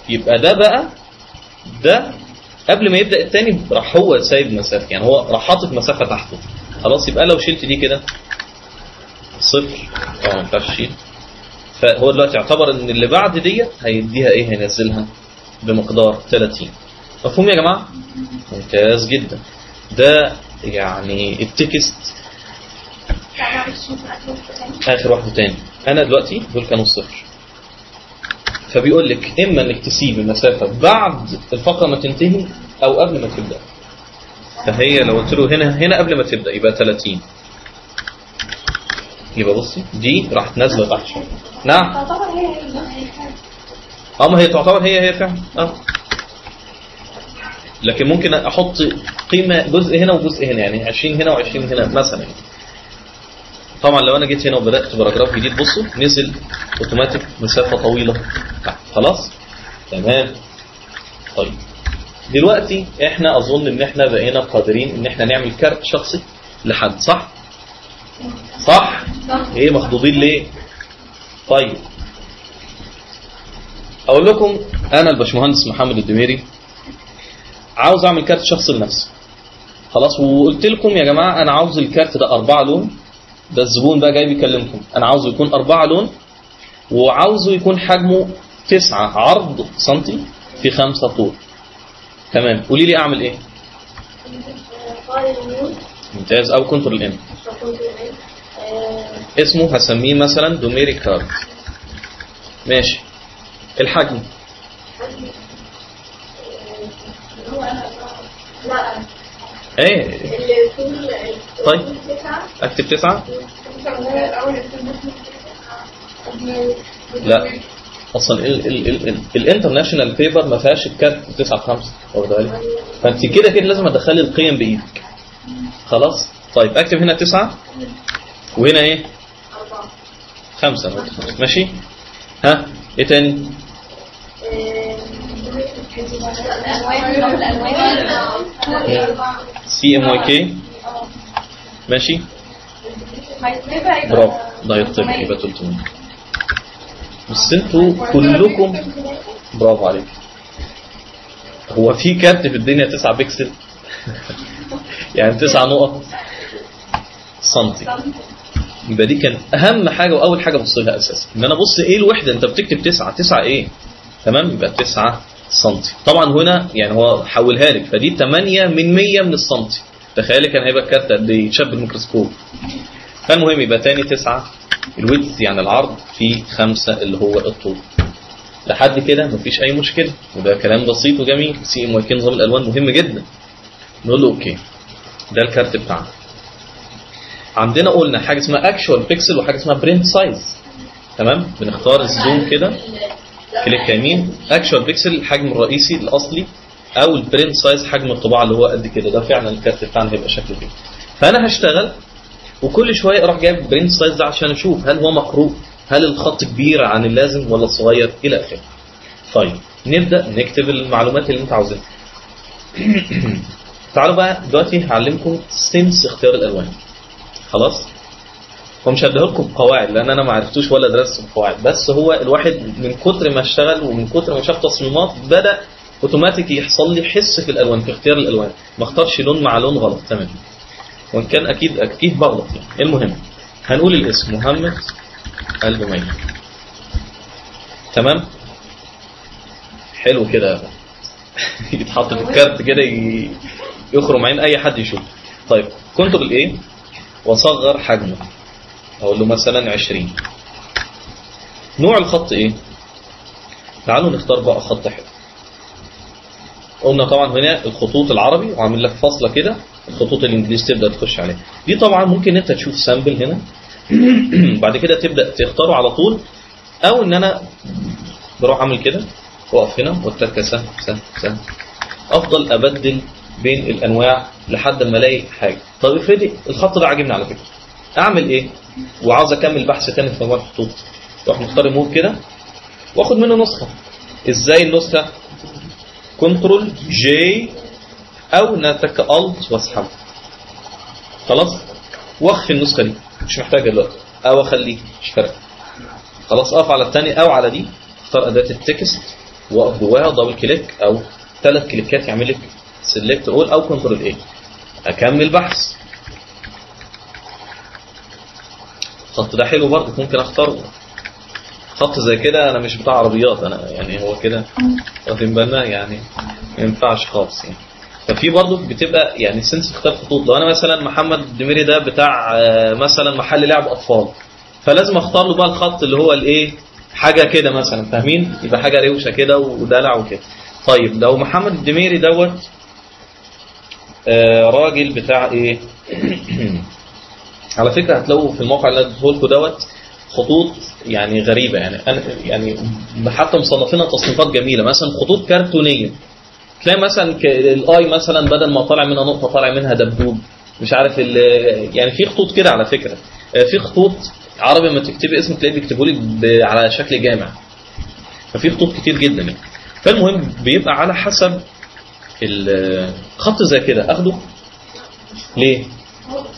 يبقى ده بقى ده قبل ما يبدا الثاني راح هو سايب مسافه، يعني هو راح حاطط مسافه تحته خلاص. يبقى لو شلت دي كده صفر طبعا ما ينفعش تشيل. فهو دلوقتي يعتبر ان اللي بعد ديت هيديها ايه؟ هينزلها بمقدار 30. مفهوم يا جماعة؟ ممتاز جدا. ده يعني التكست. اخر واحده تاني. انا دلوقتي دول كانوا صفر، فبيقول لك اما انك تسيب المسافه بعد الفقره ما تنتهي او قبل ما تبدا. فهي لو قلت له هنا قبل ما تبدا يبقى 30. يبقى بصي دي راح نازله تحت شويه. نعم. تعتبر هي ما هي تعتبر هي فعلا. لكن ممكن احط قيمه جزء هنا وجزء هنا، يعني 20 هنا و20 هنا مثلا. طبعا لو انا جيت هنا وبدات باراجراف جديد بصوا نزل اوتوماتيك مسافه طويله تحت. خلاص تمام. طيب دلوقتي احنا اظن ان احنا بقينا قادرين ان احنا نعمل كارت شخصي لحد، صح؟ ايه مخضوضين ليه؟ طيب اقول لكم انا الباشمهندس محمد الدميري عاوز اعمل كارت شخصي لنفسي. خلاص، وقلت لكم يا جماعه انا عاوز الكارت ده 4 لون. ده الزبون بقى جاي بيكلمكم، انا عاوزه يكون 4 لون وعاوزه يكون حجمه 9 عرض سنتي في 5 طول. تمام، قولي لي اعمل ايه؟ ممتاز. او كنترول ان. اسمه هسميه مثلا دوميري كارد. ماشي. الحجم ايه؟ طيب اكتب 9. لا اصلا الانترناشونال بيبر ما فيهاش الكارت 9 في 5، واخد بالك؟ فانت كده لازم ادخلي القيم بايدك. خلاص طيب اكتب هنا 9 وهنا ايه؟ 5. ماشي. ها ايه تاني؟ سي ام واي كي. ماشي برافو، ده يطبق يبقى 300. بس انتوا كلكم برافو عليك. هو في كارت في الدنيا 9 بكسل؟ يعني 9 نقط سنتي. يبقى دي كان اهم حاجه واول حاجه ابص لها اساسا، ان انا ابص ايه الوحده. انت بتكتب 9 ايه؟ تمام، يبقى 9 سنتي. طبعا هنا يعني هو حولها لك، فدي 8 من 100 من السنتي. تخيلي كان هيبقى الكارت قد ايه؟ يتشاب بالميكروسكوب. فالمهم يبقى تاني 9 الويدث يعني العرض في 5 اللي هو الطول. لحد كده مفيش اي مشكله، وده كلام بسيط وجميل. سي ام واي كي نظام الالوان مهم جدا. نقول له اوكي. ده الكارت بتاعنا. عندنا قلنا حاجه اسمها اكشوال بيكسل وحاجه اسمها برنت سايز. تمام، بنختار الزوم كده كليك يمين. اكشوال بيكسل الحجم الرئيسي الاصلي، او البرنت سايز حجم الطباعه اللي هو قد كده. ده فعلا الكارت بتاعنا هيبقى شكله كده. فانا هشتغل وكل شويه اروح جايب البرنت سايز ده عشان اشوف هل هو مقروء، هل الخط كبير عن اللازم ولا صغير الى اخره. طيب نبدا نكتب المعلومات اللي انت عاوزينها. تعالوا بقى دلوقتي هعلمكم سنس اختيار الالوان. خلاص، ومش هديه لكم قواعد لان انا ما عرفتوش ولا درست قواعد، بس هو الواحد من كتر ما اشتغل ومن كتر ما شاف تصميمات بدا اوتوماتيك يحصل لي حس في الالوان، في اختيار الالوان. ما اختارش لون مع لون غلط تمام، وان كان اكيد بغلط يعني. المهم هنقول الاسم محمد الدميري. تمام، حلو كده. يتحط في الكارت كده يخرم عين اي حد يشوف. طيب كنترول ايه واصغر حجمه، اقول له مثلا 20. نوع الخط ايه؟ تعالوا نختار بقى خط حلو. قلنا طبعا هنا الخطوط العربي وعامل لك فاصله كده، الخطوط الانجليزي تبدا تخش عليها. دي طبعا ممكن انت تشوف سامبل هنا بعد كده تبدا تختاره على طول، او ان انا بروح اعمل كده واقف هنا واتك سهم سهم سهم، افضل ابدل بين الانواع لحد ما الاقي حاجه. طب افرضي الخط ده عاجبني على فكره، اعمل ايه؟ وعاوز اكمل بحث تاني في موضوع الخطوط، اروح مختار موف كده واخد منه نسخه. ازاي النسخه؟ كنترول جي او نتك الت واسحب. خلاص، واخفي النسخه دي مش محتاجه دلوقتي، او اخليه مش فارقه. خلاص، اقف على الثاني او على دي، اختار اداه التكست واقف جواها دبل كليك او 3 كليكات يعمل لك سيلكت اول او كنترول ايه. اكمل بحث. الخط ده حلو برضه، ممكن اختاره خط زي كده انا مش بتاع عربيات انا، يعني هو كده واخدين بالنا، يعني ما ينفعش خالص يعني. ففي برضه بتبقى يعني سنس اختيار خطوط. لو انا مثلا محمد الدميري ده بتاع مثلا محل لعب اطفال، فلازم اختار له بقى الخط اللي هو الايه، حاجه كده مثلا، فاهمين؟ يبقى حاجه روشه كده ودلع وكده. طيب لو محمد الدميري دوت راجل بتاع ايه على فكره هتلاقوا في الموقع اللي اديته لكم دوت خطوط يعني غريبه، يعني أنا يعني حتى مصنفينها تصنيفات جميله، مثلا خطوط كرتونيه. تلاقي مثلا الاي مثلا بدل ما طالع منها نقطه طالع منها دبدوب، مش عارف يعني في خطوط كده على فكره. في خطوط عربي لما تكتبي اسمك تلاقيه بيكتبوا لك على شكل جامع. ففي خطوط كتير جدا يعني. فالمهم بيبقى على حسب الخط زي كده اخده ليه؟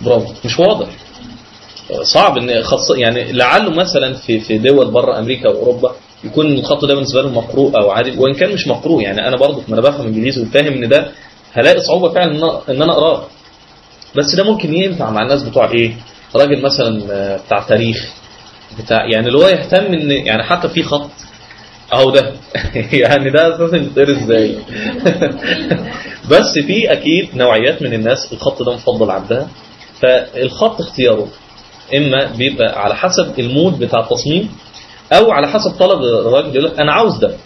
برافو، مش واضح، صعب ان يعني لعله مثلا في دول بره امريكا واوروبا يكون الخط ده بالنسبه لهم مقروء او عادي، وان كان مش مقروء يعني انا برضه ما انا بفهم انجليزي وفاهم ان ده هلاقي صعوبه فعلا ان انا اقراه. بس ده ممكن ينفع مع الناس بتوع ايه؟ راجل مثلا بتاع تاريخ، بتاع يعني اللي هو يهتم ان يعني حتى في خط اهو ده يعني ده اساسا بيتقرا ازاي بس في اكيد نوعيات من الناس الخط ده مفضل عندها، فالخط اختياره اما بيبقى على حسب المود بتاع التصميم، او على حسب طلب الراجل يقول لك انا عاوز ده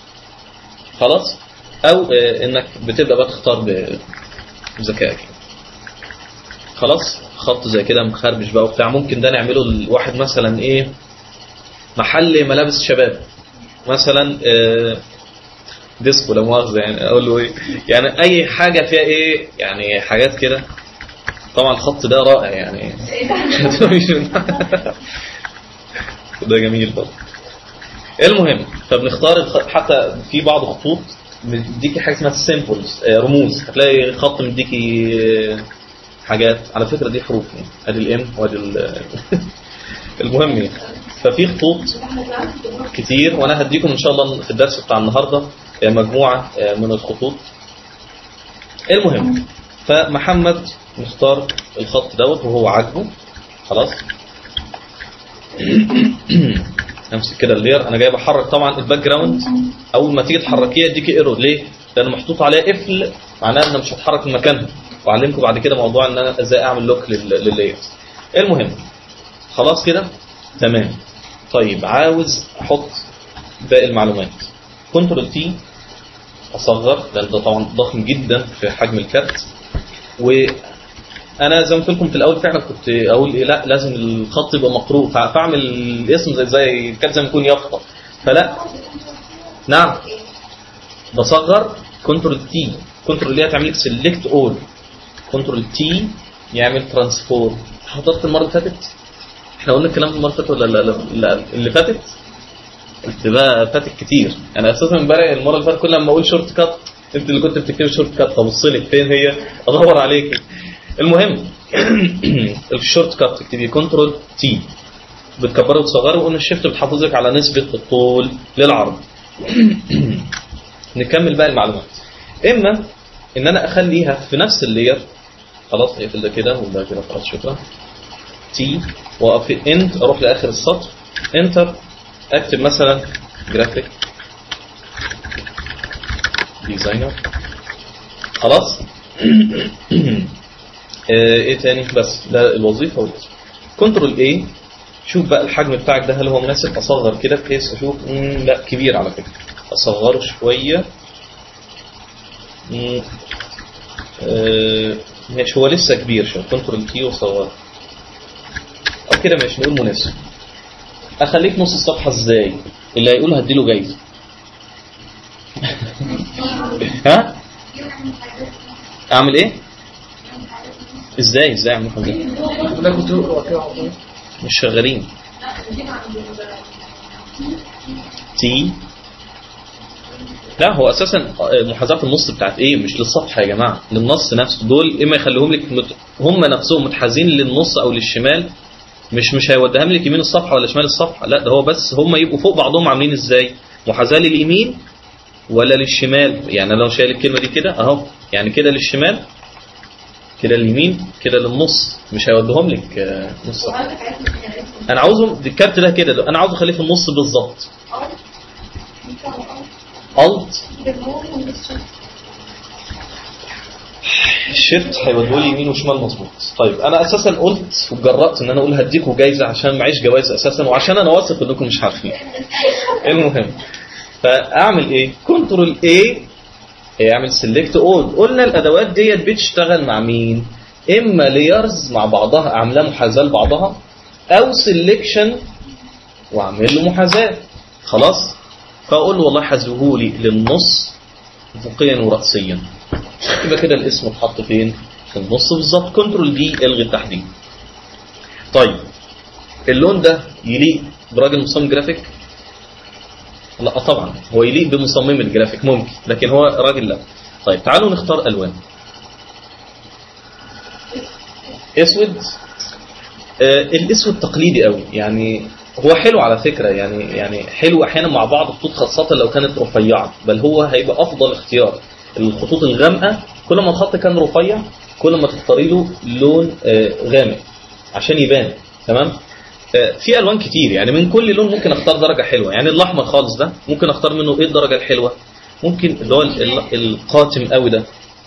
خلاص، او انك بتبدا بقى تختار بذكائك خلاص. خط زي كده مخربش بقى وبتاع، ممكن ده نعمله لواحد مثلا ايه، محل ملابس شباب مثلا ديسكو لو مؤاخذه، يعني اقول له ايه، يعني اي حاجه فيها ايه يعني حاجات كده. طبعا الخط ده رائع يعني ده جميل برضه. المهم فبنختار حتى في بعض خطوط مديكي حاجه اسمها سيمبلز، رموز، هتلاقي خط مديكي حاجات على فكره دي حروف يعني، ادي الام وادي المهم يعني. ففي خطوط كتير، وانا هديكم ان شاء الله في الدرس بتاع النهارده مجموعه من الخطوط. المهم فمحمد نختار الخط دوت وهو عاجبه خلاص. امسك كده اللير، انا جاي بحرك طبعا الباك جراوند، اول ما تيجي تحركيها يديكي ايرور ليه؟ لان محطوط عليها قفل، معناها ان مش هتحرك من مكانها، واعلمكم بعد كده موضوع ان انا ازاي اعمل لوك لللاير. المهم خلاص كده تمام. طيب عاوز احط باقي المعلومات، كنترول تي اصغر لان ده طبعا ضخم جدا في حجم الكارت. وانا زي ما قلت لكم في الاول فعلا كنت اقول ايه، لا لازم الخط يبقى مقروء، فاعمل الاسم زي الكارت زي ما يكون يافطه، فلا نعم بصغر. كنترول تي، كنترول دي هتعمل لك سيلكت اول، كنترول تي يعمل ترانسفورم. حضرت المره اللي فاتت احنا قلنا الكلام المره اللي فاتت ولا لا اللي فاتت؟ قلت بقى فاتت كتير. انا اساسا امبارح المره اللي فاتت كل ما اقول شورت كات انت اللي كنت بتكتب شورت كات، فبص لك فين هي ادور عليك. المهم الشورت كات تكتبي كنترول تي بتكبره وتصغره، وقلنا الشيفت بتحافظ لك على نسبه الطول للعرض. نكمل بقى المعلومات. اما ان انا اخليها في نفس اللير خلاص، اقفل ده كده وده كده خلاص شكرا. تي واقف اند، اروح لاخر السطر انتر، اكتب مثلا جرافيك ديزاينر خلاص. ايه تاني؟ بس ده الوظيفه والاسم. كنترول اي، شوف بقى الحجم بتاعك ده هل هو مناسب. اصغر كده بحيث اشوف لا كبير على فكره، اصغره شويه. ماشي هو لسه كبير شويه، كنترول تي واصغره او كده ماشي نقول مناسب. اخليك نص الصفحه ازاي؟ اللي هيقول هديله جايزه ها؟ اعمل ايه؟ ازاي اعمل حاجه؟ مش شغالين. تي لا هو اساسا محاذاه النص بتاعت ايه؟ مش للسطح يا جماعه، للنص نفسه. دول اما يخليهم لك هم نفسهم متحازين للنص او للشمال، مش هيوديهم لك يمين الصفحه ولا شمال الصفحه، لا ده هو بس هم يبقوا فوق بعضهم عاملين ازاي؟ محاذاه لليمين ولا للشمال. يعني لو شايل الكلمه دي كده اهو، يعني كده للشمال كده اليمين كده للنص، مش هيوديهم لك نص. انا عاوزهم الكارت ده كده، انا عاوز اخليه في النص بالظبط. الت شيفت هيودوا لي يمين وشمال مظبوط. طيب انا اساسا قلت وجرأت ان انا اقول هديكوا جايزه عشان معيش جوائز اساسا، وعشان انا واثق انكم مش عارفين. المهم فاعمل ايه؟ كنترول اي اعمل سيلكت اول. قلنا الادوات ديت بتشتغل مع مين؟ اما لايرز مع بعضها اعملها محاذاه لبعضها، او سيلكشن واعمل له محاذاه. خلاص، فاقول له والله حذفه لي للنص افقيا وراسيا، يبقى كده الاسم اتحط فين؟ في النص بالظبط. كنترول دي الغي التحديد. طيب اللون ده يليق براجل مصمم جرافيك؟ لا طبعا، هو يليق بمصمم الجرافيك ممكن، لكن هو راجل لا. طيب تعالوا نختار الوان. اسود. الاسود تقليدي قوي، يعني هو حلو على فكرة، يعني حلو احيانا مع بعض الخطوط خاصة لو كانت رفيعة، بل هو هيبقى افضل اختيار. الخطوط الغامقة كل ما الخط كان رفيع كل ما تختاري له لون غامق عشان يبان. تمام. في الوان كتير، يعني من كل لون ممكن اختار درجة حلوة. يعني الاحمر خالص ده ممكن اختار منه ايه الدرجة الحلوة؟ ممكن اللي هو القاتم قوي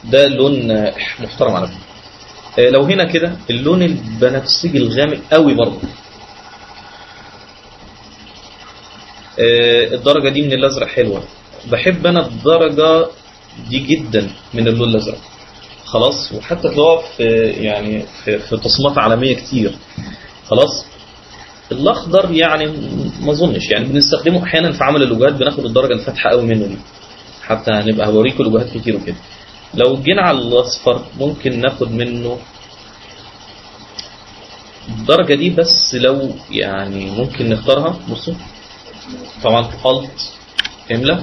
ده لون محترم على فكرة. لو هنا كده اللون البنفسجي الغامق قوي برضه، الدرجة دي من الازرق حلوة. بحب انا الدرجة دي جدا من اللون الازرق. خلاص، وحتى تلاقوها في يعني في تصميمات عالمية كتير. خلاص. الاخضر يعني ما اظنش، يعني بنستخدمه احيانا في عمل اللوجوهات، بناخد الدرجة الفاتحة قوي منه دي، حتى هنبقى هوريكم لوجوهات كتير وكده. لو جينا على الاصفر ممكن ناخد منه الدرجة دي، بس لو يعني ممكن نختارها. بصوا طبعا الت املا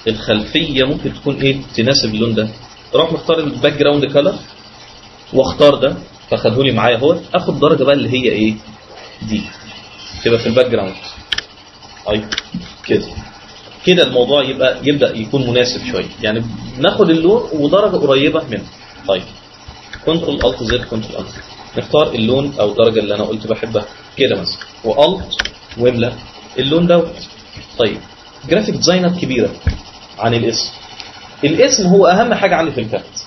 الخلفية ممكن تكون ايه تناسب اللون ده. اروح مختار الباك جراوند كلر واختار ده، فاخده لي معايا اهو. اخد درجة بقى اللي هي ايه دي، تبقى في الباك جراوند. ايوه كده الموضوع يبدأ يكون مناسب شوية، يعني ناخد اللون ودرجة قريبة منه. طيب كنترول الت زد كنترول الت، نختار اللون او الدرجة اللي انا قلت بحبها كده مثلا، والت واملا اللون دوت. طيب جرافيك ديزاينر كبيرة عن الاسم هو اهم حاجة عندي في الكارت.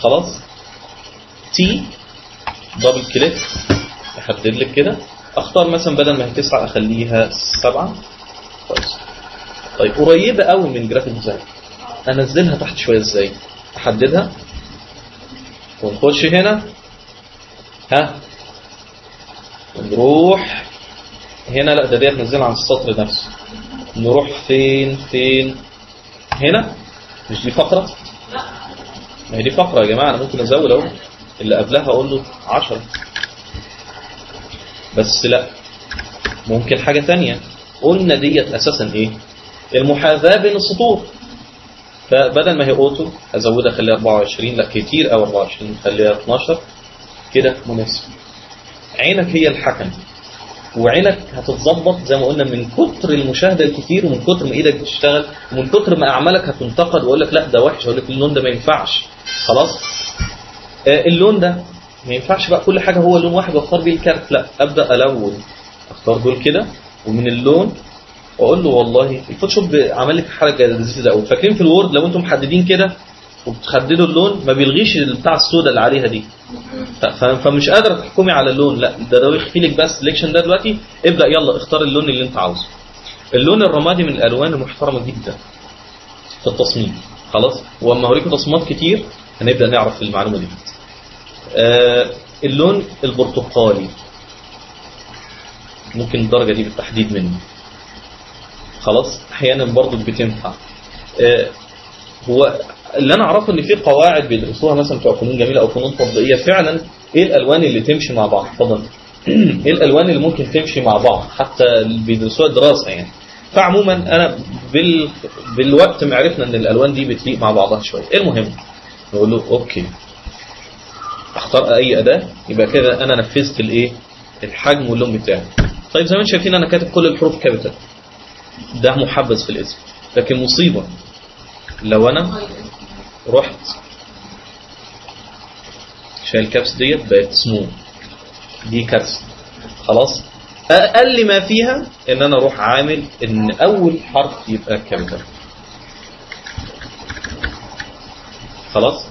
خلاص، تي دبل كليك احدد لك كده، اختار مثلا بدل ما هي 9 اخليها 7. كويس. طيب قريبة قوي من جرافيك ديزاين، انزلها تحت شوية ازاي؟ احددها ونخش هنا ونروح هنا. لا ده ديت نزلها عن السطر نفسه. نروح فين هنا. مش دي فقرة؟ ما هي دي فقرة يا جماعة. انا ممكن ازود اهو اللي قبلها اقول له 10، بس لا ممكن حاجة تانية. قلنا ديت اساسا ايه؟ المحاذاة بين السطور. فبدل ما هي اوتو ازودها اخليها 24، لا كتير او 24 خليها 12 كده مناسب. عينك هي الحكم، وعينك هتتظبط زي ما قلنا من كتر المشاهدة الكتير، ومن كتر ما ايدك بتشتغل، ومن كتر ما اعمالك هتنتقد واقول لك لا ده وحش، اقول لك اللون ده ما ينفعش. خلاص. اللون ده ما ينفعش بقى كل حاجة هو لون واحد واختار بيه الكارت، لا ابدا الون، اختار دول كده ومن اللون واقول له والله الفوتوشوب عمل لك حركه لذيذه قوي. فاكرين في الوورد لو انتم محددين كده وبتحددوا اللون ما بيلغيش بتاع السوداء اللي عليها دي، فمش قادره تحكمي على اللون، لا ده يخفي لك بس السلكشن ده دلوقتي. ابدا يلا اختار اللون اللي انت عاوزه. اللون الرمادي من الالوان المحترمه جدا في التصميم. خلاص، واما اوريكم تصميمات كتير هنبدا نعرف المعلومه دي. اللون البرتقالي ممكن الدرجه دي بالتحديد منه. خلاص، احيانا برضو بتنفع. هو اللي انا اعرفه ان في قواعد بيدرسوها مثلا بتوع فنون جميله او فنون تطبيقيه فعلا، ايه الالوان اللي تمشي مع بعض. اتفضل. ايه الالوان اللي ممكن تمشي مع بعض، حتى بيدرسوها دراسه يعني. فعموما انا بالوقت عرفنا ان الالوان دي بتليق مع بعضها شويه. المهم نقول له اوكي، اختار اي اداه، يبقى كده انا نفذت الايه الحجم واللون بتاعي. طيب زي ما انتم شايفين انا كاتب كل الحروف كابيتال، ده محبذ في الاسم. لكن مصيبة لو انا رحت شايل الكابس ديت بقت سمول، دي كارثه. خلاص اقل ما فيها ان انا اروح عامل ان اول حرف يبقى كابيتال. خلاص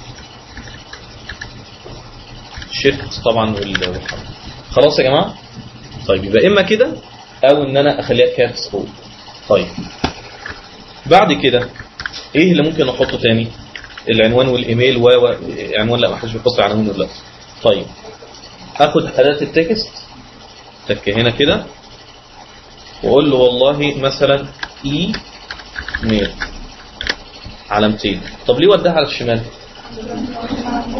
شيفت طبعا والحرف. خلاص يا جماعه. طيب يبقى اما كده او ان انا اخليها كابس فوق. طيب بعد كده ايه اللي ممكن احطه تاني؟ العنوان والايميل عنوان لا ما حدش بيحط عنوان دلوقتي. طيب اخد اداه التكست تك هنا كده واقول له والله مثلا اي ميل علامتين. طب ليه وديها على الشمال؟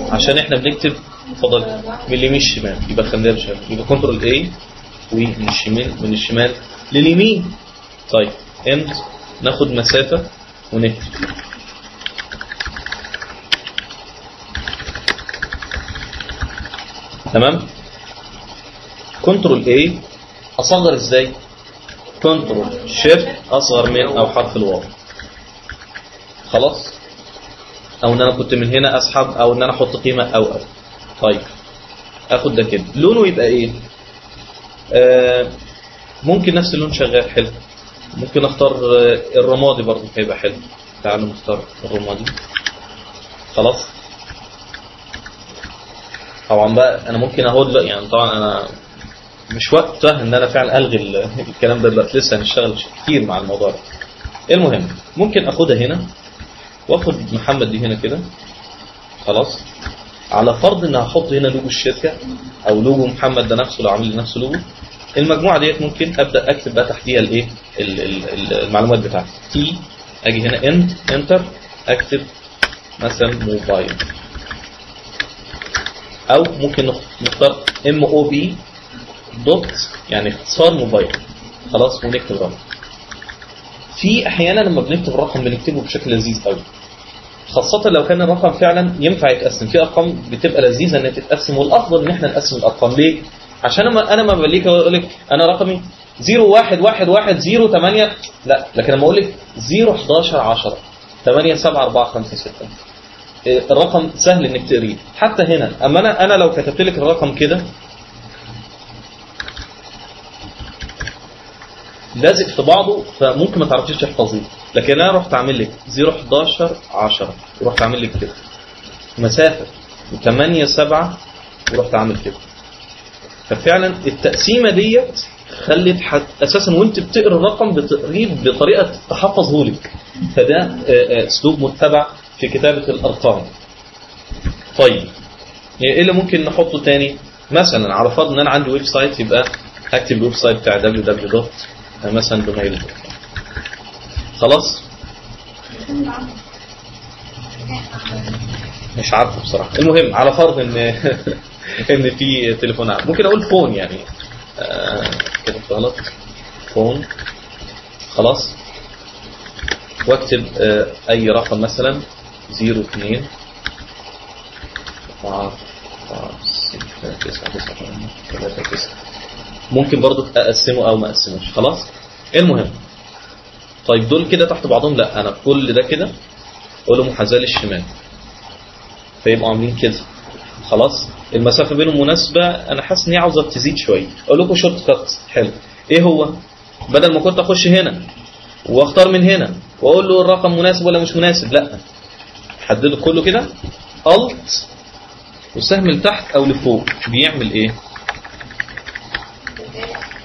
عشان احنا بنكتب اتفضل من اليمين الشمال، يبقى خليها بالشمال، يبقى كنترول اي ومن الشمال لليمين. طيب انت ناخد مسافه ونكتب تمام. كنترول اي اصغر ازاي؟ كنترول شيفت اصغر من او حرف الواو. خلاص او ان انا كنت من هنا اسحب او ان انا احط قيمه او. طيب اخد ده كده لونه يبقى ايه؟ ممكن نفس اللون شغال حلو. ممكن اختار الرمادي برضه هيبقى حلو. تعالوا نختار الرمادي. خلاص طبعا بقى انا ممكن اهود يعني طبعا انا مش وقته ان انا فعلا الغي الكلام ده دلوقتي، لسه هنشتغل كتير مع الموضوع ده. المهم ممكن اخدها هنا واخد محمد دي هنا كده. خلاص على فرض ان هحط هنا لوجو الشركه او لوجو محمد ده نفسه لو عامل لنفسه لوجو. المجموعه ديت ممكن ابدا اكتب بقى تحتيها الايه المعلومات بتاعتي. تي اجي هنا انتر اكتب مثلا موبايل او ممكن نختار MOB دوت يعني اختصار موبايل. خلاص ونكتب رقم. في احيانا لما بنكتب الرقم بنكتبه بشكل لذيذ قوي، خاصة لو كان الرقم فعلا ينفع يتقسم. في ارقام بتبقى لذيذة انها تتقسم، والافضل ان احنا نقسم الارقام. ليه؟ عشان انا ما بليك اقول لك انا رقمي 01110 لا، لكن لما اقول لك 01110 87456 الرقم سهل انك تقريه. حتى هنا اما انا لو كتبت لك الرقم كده لازق في بعضه فممكن ما تعرفيش تحفظيه، لكن انا رحت اعمل لك 01110 ورحت اعمل لك كده مسافه 8 ورحت اعمل كده. ففعلا التقسيمه ديت خلت اساسا وانت بتقرا الرقم بتقريه بطريقه تحفظه لك. فده اسلوب متبع في كتابه الارقام. طيب ايه اللي ممكن نحطه تاني؟ مثلا على فرض ان انا عندي ويب سايت، يبقى هكتب الويب سايت بتاع www مثلا دوميل. خلاص مش عارفه بصراحه. المهم على فرض ان ان في تليفون عام، ممكن اقول فون يعني كده غلط فون. خلاص واكتب اي رقم مثلا 02 4 6 9 3 9. ممكن برضو اقسمه او ما اقسموش. خلاص المهم طيب دول كده تحت بعضهم. لا انا كل ده كده اقول له محاذاه للشمال فيبقوا عاملين كده. خلاص المسافه بينهم مناسبه. انا حاسس ان هي عاوزه تزيد شويه. اقول لكم شورت كات حلو. ايه هو؟ بدل ما كنت اخش هنا واختار من هنا واقول له الرقم مناسب ولا مش مناسب، لا حدده كله كده الت وسهم لتحت او لفوق. بيعمل ايه؟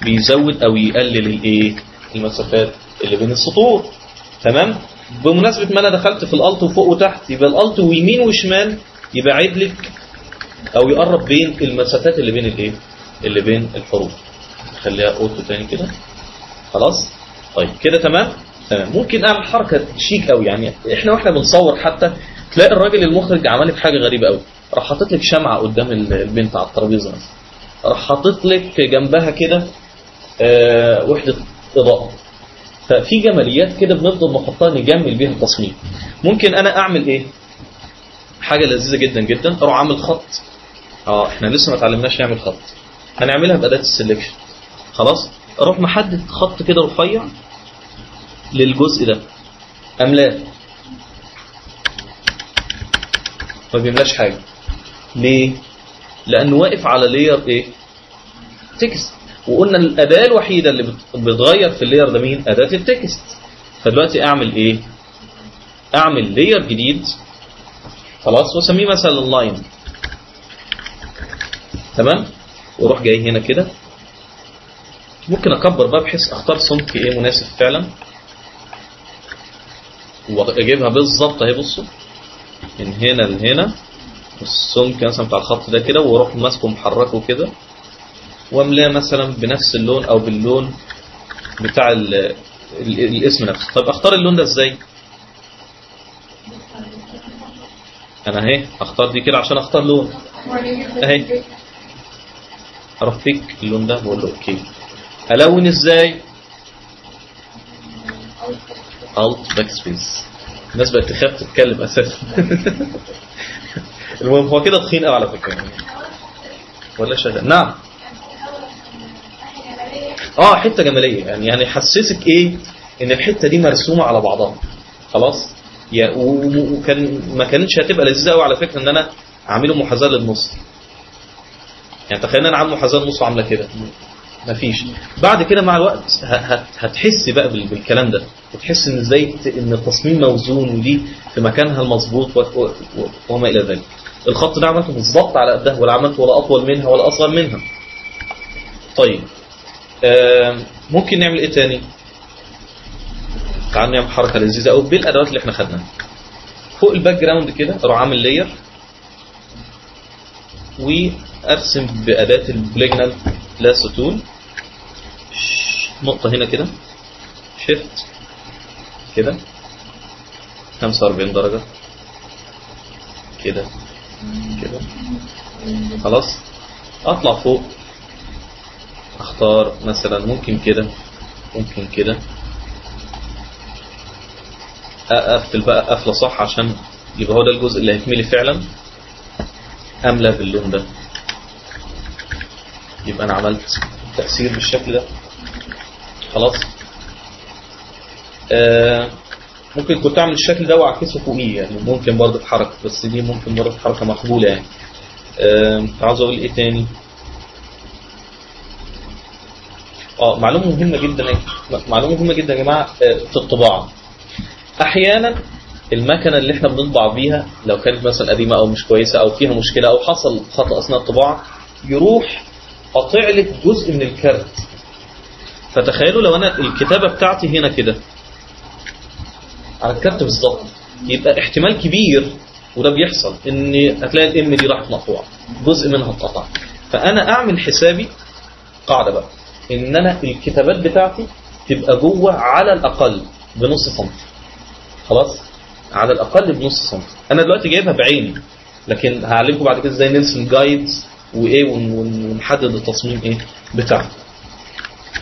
بيزود او يقلل الايه؟ المسافات اللي بين السطور. تمام. بمناسبه ما انا دخلت في الالت وفوق وتحت، يبقى الالت ويمين وشمال يبعد لك او يقرب بين المسافات اللي بين الايه؟ اللي بين الحروف. خليها اوتو تاني كده. خلاص طيب كده تمام. ممكن اعمل حركه شيك قوي. يعني احنا واحنا بنصور حتى تلاقي الراجل المخرج عمل لك حاجه غريبه قوي. راح حاطط لك شمعه قدام البنت على الترابيزه مثلا، راح حاطط لك جنبها كده وحده اضاءه. ففي جماليات كده بنفضل نحطها نجمل بيها التصميم. ممكن انا اعمل ايه؟ حاجه لذيذه جدا جدا. اروح اعمل خط. احنا لسه ما اتعلمناش نعمل خط، هنعملها باداه السلكشن. خلاص اروح محدد خط كده رفيع للجزء ده املاه، ما بيملاش حاجه. ليه؟ لانه واقف على لاير ايه؟ تكست. وقلنا الاداه الوحيده اللي بتغير في اللاير ده مين؟ اداه التكست. فدلوقتي اعمل ايه؟ اعمل لاير جديد خلاص واسميه مثلا لاين. تمام؟ واروح جاي هنا كده، ممكن اكبر بقى بحيث اختار سمك ايه مناسب فعلا واجيبها بالظبط اهي. بصوا من هنا لهنا السمك مثلا بتاع الخط ده كده، واروح ماسكه محركه كده واملاه مثلا بنفس اللون او باللون بتاع الاسم نفسه. طيب اختار اللون ده ازاي؟ انا اهي اختار دي كده عشان اختار لون اهي، اروح بيك اللون ده واقول له اوكي. الون ازاي؟ الت باك سبيس. الناس بقت تخاف تتكلم اساسا. المهم هو كده تخين قوي على فكره ولا شغال؟ نعم. حته جماليه يعني يحسسك ايه ان الحته دي مرسومه على بعضها خلاص. وكان ما كانتش هتبقى لذيذه قوي على فكره ان انا اعمله محاذاه للنص. يعني تخيل انا عامل محاذاه للنص وعامله كده، مفيش. بعد كده مع الوقت هتحس بقى بالكلام ده، وتحس ان ازاي ان التصميم موزون ودي في مكانها المظبوط وما الى ذلك. الخط ده عملته بالظبط على قدها، ولا عملته ولا اطول منها ولا اصغر منها. طيب ممكن نعمل ايه تاني؟ تعالوا نعمل حركه لذيذه قوي بالادوات اللي احنا خدناها. فوق الباك جراوند كده اروح عامل لاير وارسم باداه البوليجونال لاس تول نقطه هنا كده، شيفت كده 45 درجه كده كده خلاص. اطلع فوق اختار مثلا ممكن كده ممكن كده، اقفل بقى قفله صح عشان يبقى هو ده الجزء اللي هيتملي فعلا. املى باللون ده، يبقى انا عملت تأثير بالشكل ده خلاص. ممكن كنت اعمل الشكل ده واعكسه فوقيه، يعني ممكن برضه بحركه، بس دي ممكن برضه حركه مقبوله يعني. عاوز اقول ايه تاني؟ معلومه مهمه جدا، معلومه مهمه جدا يا جماعه. في الطباعه احيانا المكنه اللي احنا بنطبع بيها لو كانت مثلا قديمه او مش كويسه او فيها مشكله او حصل خطا اثناء الطباعه، يروح قاطع لك جزء من الكارت. فتخيلوا لو انا الكتابه بتاعتي هنا كده على الكارت بالظبط، يبقى احتمال كبير وده بيحصل ان هتلاقي الام دي راحت مقطوعه، جزء منها اتقطع. فانا اعمل حسابي قاعده بقى ان انا الكتابات بتاعتي تبقى جوه على الاقل بنص سنتي خلاص، على الاقل بنص سنتي. انا دلوقتي جايبها بعيني، لكن هعلمكم بعد كده ازاي نرسم جايدز وايه ونحدد التصميم ايه بتاعه.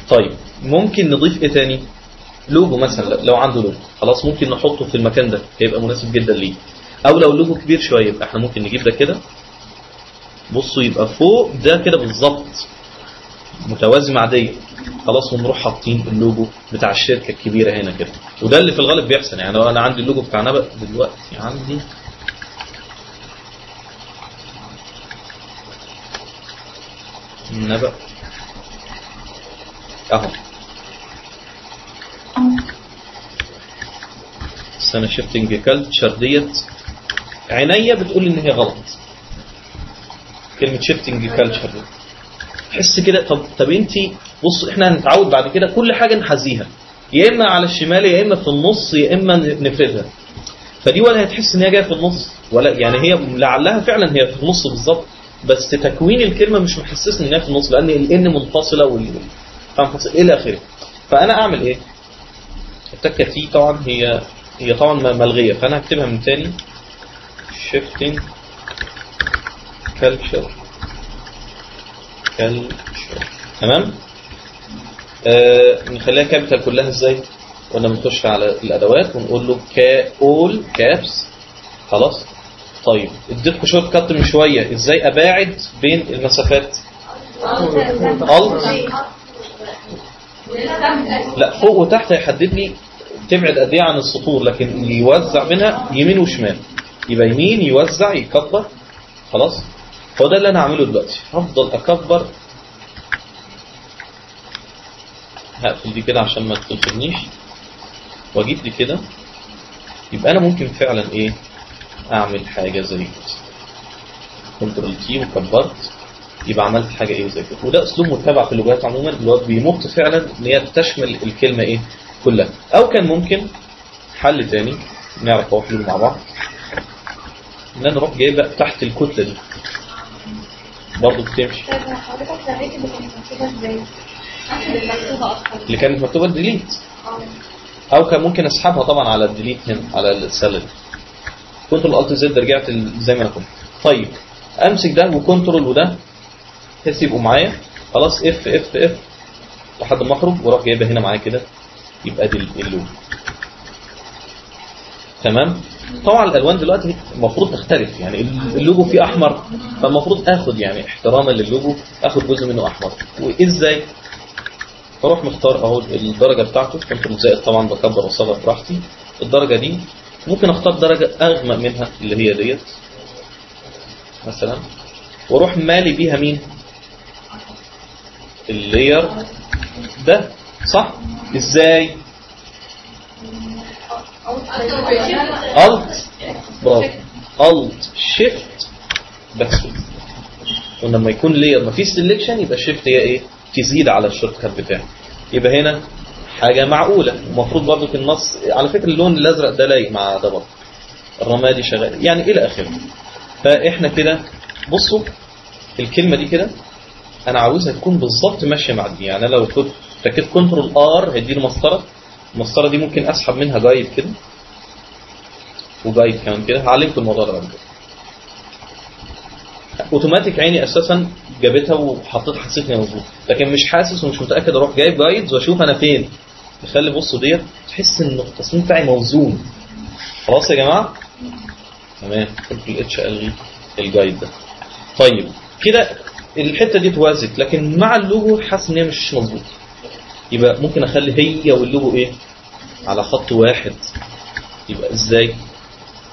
طيب ممكن نضيف ايه تاني؟ لوجو مثلا، لو عنده لوجو خلاص ممكن نحطه في المكان ده هيبقى مناسب جدا ليه. او لو اللوجو كبير شويه يبقى احنا ممكن نجيب ده كده، بصوا يبقى فوق ده كده بالظبط متوازي مع دي خلاص، ونروح حاطين اللوجو بتاع الشركه الكبيره هنا كده. وده اللي في الغالب بيحصل. يعني لو انا عندي اللوجو بتاع نبأ دلوقتي، عندي نبأ اهو، السنه شيفتنج كالتشر ديت عينيا بتقول ان هي غلط كلمه شيفتنج كالتشر دي. تحس كده طب انت بص، احنا هنتعود بعد كده كل حاجه نحذيها يا اما على الشمال يا اما في النص يا اما نفردها. فدي ولا هتحس ان هي جايه في النص، ولا يعني هي لعلها فعلا هي في النص بالظبط، بس تكوين الكلمه مش محسسني ان هي في النص، لان الان منفصله منفصل الى اخره. فانا اعمل ايه؟ التكه تي طبعا هي طبعا ملغيه، فانا هكتبها من تاني shifting culture تمام. نخليها كابيتال كلها ازاي؟ قلنا بنخش على الادوات ونقول له all caps خلاص. طيب اديتكم شورت كات من شويه ازاي اباعد بين المسافات؟ لا فوق وتحت هيحدد لي تبعد قد ايه عن السطور، لكن اللي يوزع منها يمين وشمال، يبقى يمين يوزع يكبر خلاص، فهو ده اللي انا هعمله دلوقتي. هفضل اكبر، هقفل دي كده عشان ما تخنيش، واجيب دي كده. يبقى انا ممكن فعلا ايه اعمل حاجه زي كده، كنترول تي وكبرت، يبقى عملت حاجه ايه زي كده. وده اسلوب متبع في اللغات عموما، اللي هو بيمط فعلا ان هي تشمل الكلمه ايه كلها. او كان ممكن حل تاني نعرف نحله مع بعض، ان انا اروح جايبه تحت الكتله دي برضه بتمشي. طيب حضرتك لغيت اللي كانت مكتوبه ازاي؟ المكتوبه اكتر اللي كانت مكتوبه ديليت، او كان ممكن اسحبها طبعا على الديليت هنا على السله دي. كنترول الت زد رجعت زي ما انا كنت. طيب امسك ده وكنترول وده بحيث يبقوا معايا خلاص. اف اف اف لحد ما اخرج، واروح جايبها هنا معايا كده، يبقى دي اللوجو. تمام. طبعا الالوان دلوقتي المفروض تختلف، يعني اللوجو فيه احمر، فالمفروض اخد يعني احتراما للوجو اخد جزء منه احمر. وازاي؟ بروح مختار اهو الدرجه بتاعته، كنترول زائد طبعا بكبر واصغر براحتي. الدرجه دي ممكن اختار درجه اغمق منها اللي هي ديت مثلا، واروح مالي بيها مين؟ اللاير ده، صح؟ ازاي؟ الت، برافو، الت شيفت باكسل. ولما يكون لاير مفيش سيلكشن يبقى الشيفت هي ايه؟ تزيد على الشورت كات بتاعي. يبقى هنا حاجه معقوله. المفروض برضو في النص على فكره اللون الازرق ده لايق مع ده برضه، الرمادي شغال يعني الى اخره. فاحنا كده بصوا الكلمه دي كده انا عاوزها تكون بالظبط ماشيه مع دي. يعني انا لو كنت ركبت كنترول ار هيديني مسطره، المسطره دي ممكن اسحب منها جايد كده وجايد كمان كده. هعلمكم الموضوع ده بعد كده. اوتوماتيك عيني اساسا جابتها وحطيت حسيتني مظبوط، لكن مش حاسس ومش متاكد اروح جايب جايدز واشوف انا فين. نخلي بصوا ديت تحس ان التصميم بتاعي موزون. خلاص يا جماعه؟ تمام. كنترول اتش الغي الجايد ده. طيب كده الحته دي اتوازت، لكن مع اللوجو حاسس ان هي مش مظبوط. يبقى ممكن اخلي هي واللوجو ايه على خط واحد. يبقى ازاي؟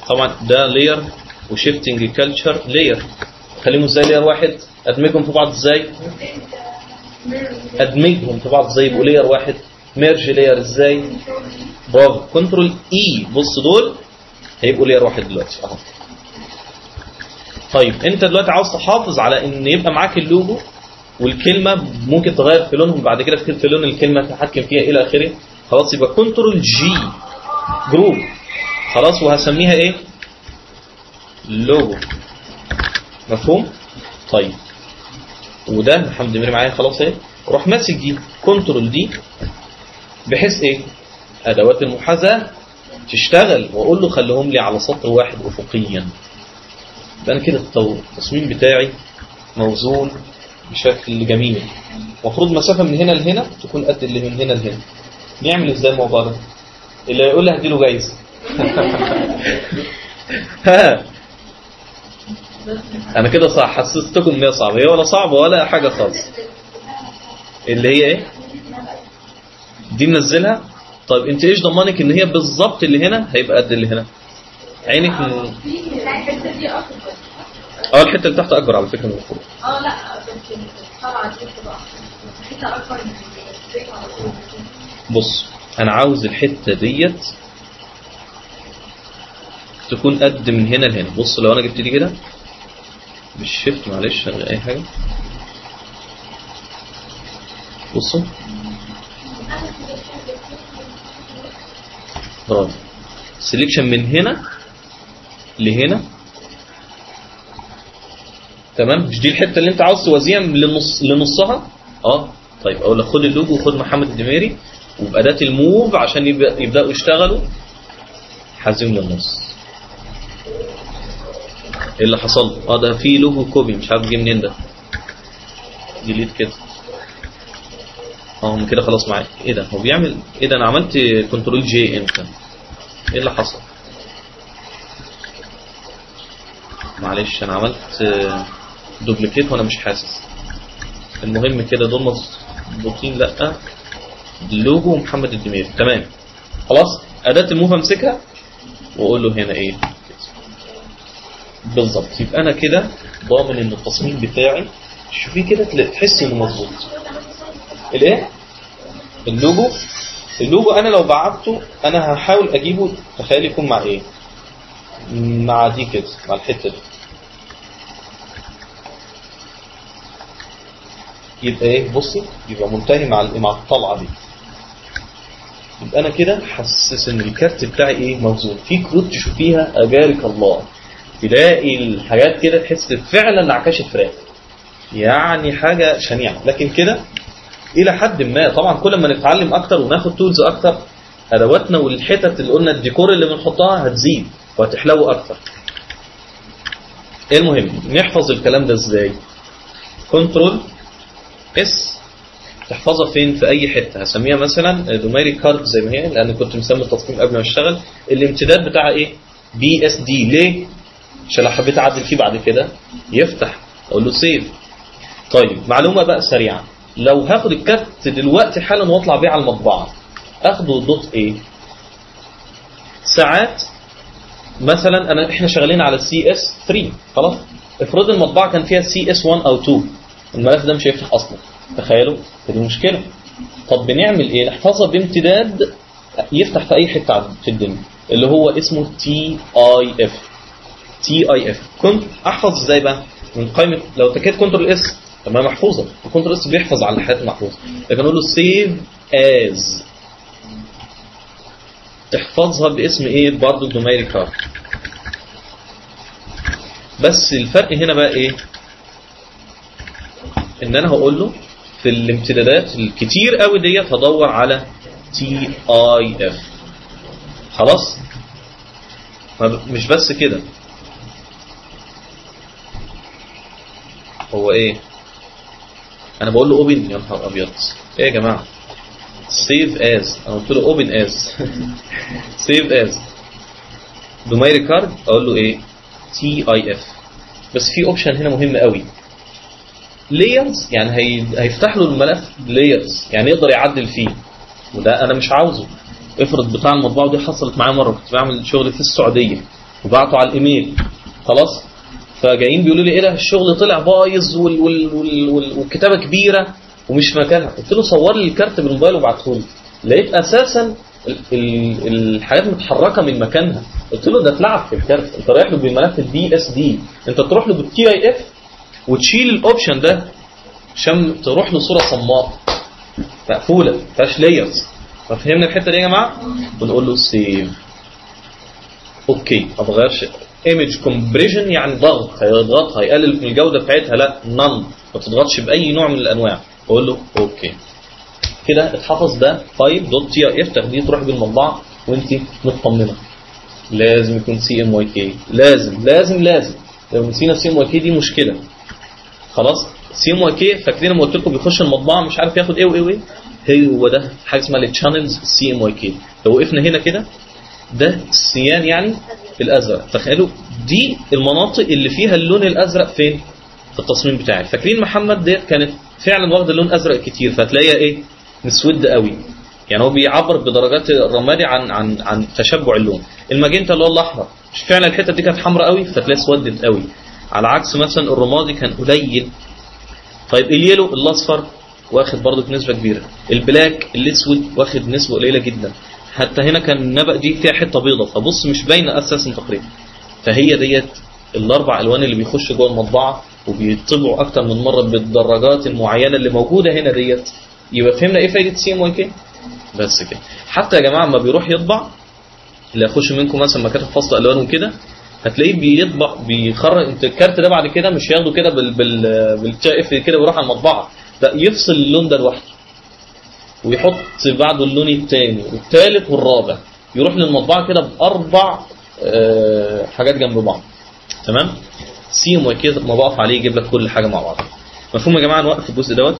طبعا ده لاير وشيفتنج كلتشر لاير، خليهم ازاي لاير واحد؟ ادمجهم في بعض ازاي؟ ادمجهم في بعض ازاي يبقوا لاير واحد؟ ميرج لاير ازاي؟ برافو، كنترول اي. بص دول هيبقوا لاير واحد دلوقتي اهو. طيب انت دلوقتي عاوز تحافظ على ان يبقى معاك اللوجو والكلمه ممكن تغير في لونهم بعد كده، في لون الكلمه تتحكم فيها الى اخره. خلاص يبقى كنترول جي جروب خلاص، وهسميها ايه؟ لوجو. مفهوم؟ طيب وده محمد ميري معايا خلاص اهي. روح ماسك دي كنترول دي بحيث ايه؟ ادوات المحاذاه تشتغل، واقول له خليهم لي على سطر واحد افقيا. ده انا كده التصميم بتاعي موزون بشكل جميل. المفروض المسافه من هنا لهنا تكون قد اللي من هنا لهنا. نعمل ازاي الموضوع ده؟ اللي هيقول لي هديله جايزه. ها انا كده صح، حسستكم ان هي صعبه. هي ولا صعبه ولا حاجه خالص. اللي هي ايه؟ دي منزلها. طيب انت ايش ضمانك ان هي بالظبط اللي هنا هيبقى قد اللي هنا؟ عينك الحته دي اكبر. الحته اللي تحت اكبر على فكره من فوق. لا بس طبعا دي بتبقى حته اكبر من البيت على طول. بص انا عاوز الحته ديت تكون قد من هنا لهنا. بص لو انا جبت دي كده مش شفت، معلش اي حاجه. بصوا برافو، سيلكشن من هنا لهنا. تمام. مش دي الحته اللي انت عاوز توازيها لنصها؟ طيب اقول لك خد اللوجو وخد محمد الدميري وبأداة الموف عشان يبداوا يشتغلوا. حازم للنص. ايه اللي حصل؟ ده في لوجو كوبي مش عارف جه منين ده. ديليت كده. هم كده خلاص معايا. ايه ده؟ هو بيعمل ايه ده؟ انا عملت كنترول جي امتى؟ ايه اللي حصل؟ معلش انا عملت دوبليكيت وانا مش حاسس. المهم كده دول مظبوطين. لا اللوجو ومحمد الدميري تمام. خلاص اداه الموف امسكها واقول له هنا ايه؟ بالظبط. يبقى انا كده ضامن ان التصميم بتاعي شوفيه كده تحس انه مظبوط. الايه؟ اللوجو انا لو بعته انا هحاول اجيبه، تخيل يكون مع ايه؟ مع دي كده، مع الحته دي. يبقى ايه؟ بصي، يبقى منتهي مع الطلعه دي. يبقى انا كده حسس ان الكارت بتاعي ايه؟ موزون. في كروت تشوفيها اجارك الله تلاقي الحاجات كده تحس فعلا عكاشة فراخ، يعني حاجه شنيعه. لكن كده الى حد ما طبعا كل ما نتعلم اكتر وناخد تولز اكتر، ادواتنا والحتت اللي قلنا الديكور اللي بنحطها هتزيد وهتحلو اكتر. المهم نحفظ الكلام ده ازاي؟ كنترول اس تحفظها فين؟ في اي حته. هسميها مثلا دوميري كارد زي ما هي، لان كنت مسمي التصميم قبل ما اشتغل. الامتداد بتاعها ايه؟ بي اس دي. ليه؟ عشان لو حبيت اعدل فيه بعد كده يفتح، اقول له سيف. طيب معلومه بقى سريعه، لو هاخد الكارت دلوقتي حالا واطلع بيه على المطبعه اخده دوت ايه؟ ساعات مثلا احنا شغالين على سي اس 3 خلاص، افرض المطبعه كان فيها سي اس 1 او 2، الملف ده مش هيفتح اصلا. تخيلوا دي مشكله. طب بنعمل ايه؟ نحفظها بامتداد يفتح في اي حته في الدنيا اللي هو اسمه تي اي اف. تي اي اف كنت احفظ ازاي بقى؟ من قائمه لو تكيت كنترول اس تمام محفوظه، الكنترول اس بيحفظ على الحاجات المحفوظه، لكن اقول له سيف از تحفظها باسم ايه؟ برضه دوميري كارد. بس الفرق هنا بقى ايه؟ ان انا هقول له في الامتدادات الكتير قوي ديت هدور على تي اي اف. خلاص؟ مش بس كده، هو ايه؟ انا بقول له اوبن. يا نهار ابيض، ايه يا جماعه؟ سيف از، انا قلت له اوبن از. سيف از دوميري كارد اقول له ايه؟ تي اي اف. بس في اوبشن هنا مهم قوي، لايرز، يعني هيفتح له الملف لايرز، يعني يقدر يعدل فيه، وده انا مش عاوزه. افرض بتاع المطبعه دي حصلت معايا مره، كنت بعمل شغل في السعوديه وبعته على الايميل خلاص، فجايين بيقولوا لي ايه ده الشغل طلع بايظ والكتابه كبيره ومش في مكانها. قلت له صور لي الكارت بالموبايل وابعته لي، لقيت اساسا الحاجات متحركه من مكانها. قلت له ده اتلعب في الكارت، انت رايح له بملف الدي اس دي، انت تروح له بالتي اي اف وتشيل الاوبشن ده عشان تروح له صوره صماء مقفوله ما فيهاش لايرز. ففهمنا الحته دي يا جماعه؟ ونقول له سيف. اوكي، ما بغيرش ايمج كومبريشن، يعني ضغط هيضغطها هيقلل من الجوده بتاعتها، لا نون، ما تضغطش باي نوع من الانواع. اقول له اوكي. كده اتحفظ ده 5.tf. تاخديه تروح بالمطبعه وانت مطمنه. لازم يكون سي ام واي كي، لازم لازم لازم. لو نسينا سي ام واي كي دي مشكله. خلاص، سي ام واي كي فاكرين لما قلت لكم بيخش المطبعه مش عارف ياخد ايه وايه وايه؟ هو ده حاجه اسمها التشانلز سي ام واي كي. لو وقفنا هنا كده ده السيان يعني الازرق، تخيلوا دي المناطق اللي فيها اللون الازرق فين؟ في التصميم بتاعي. فاكرين محمد ديت كانت فعلا واخده اللون ازرق كتير، فتلاقيها ايه؟ مسود قوي، يعني هو بيعبر بدرجات الرمادي عن تشبع اللون. الماجنتا اللي هو الاحمر، مش فعلا الحته دي كانت حمراء قوي فتلاقيها اسودت قوي، على عكس مثلا الرمادي كان قليل. طيب اليلو الاصفر واخد برضه نسبه كبيره، البلاك الاسود واخد نسبه قليله جدا، حتى هنا كان النبأ دي فيها حته بيضه فبص مش باينه اساسا تقريبا. فهي ديت الاربع الوان اللي بيخشوا جوه المطبعه وبيطبعوا اكتر من مره بالدرجات المعينه اللي موجوده هنا ديت. يبقى فهمنا ايه فايده سي ام واي كي؟ بس كده. حتى يا جماعه لما بيروح يطبع، اللي هيخش منكم مثلا مكاتب فصل الوان وكده هتلاقيه بيطبع بيخرج انت الكارت ده بعد كده مش هياخده كده بالتشاف كده ويروح على المطبعه، لا يفصل اللون ده لوحده ويحط بعده اللون الثاني والثالث والرابع، يروح للمطبعه كده باربع حاجات جنب بعض. تمام؟ سي ام واي كي ما بقف عليه يجيب لك كل حاجه مع بعض. مفهوم يا جماعه؟ نوقف الجزء دوت.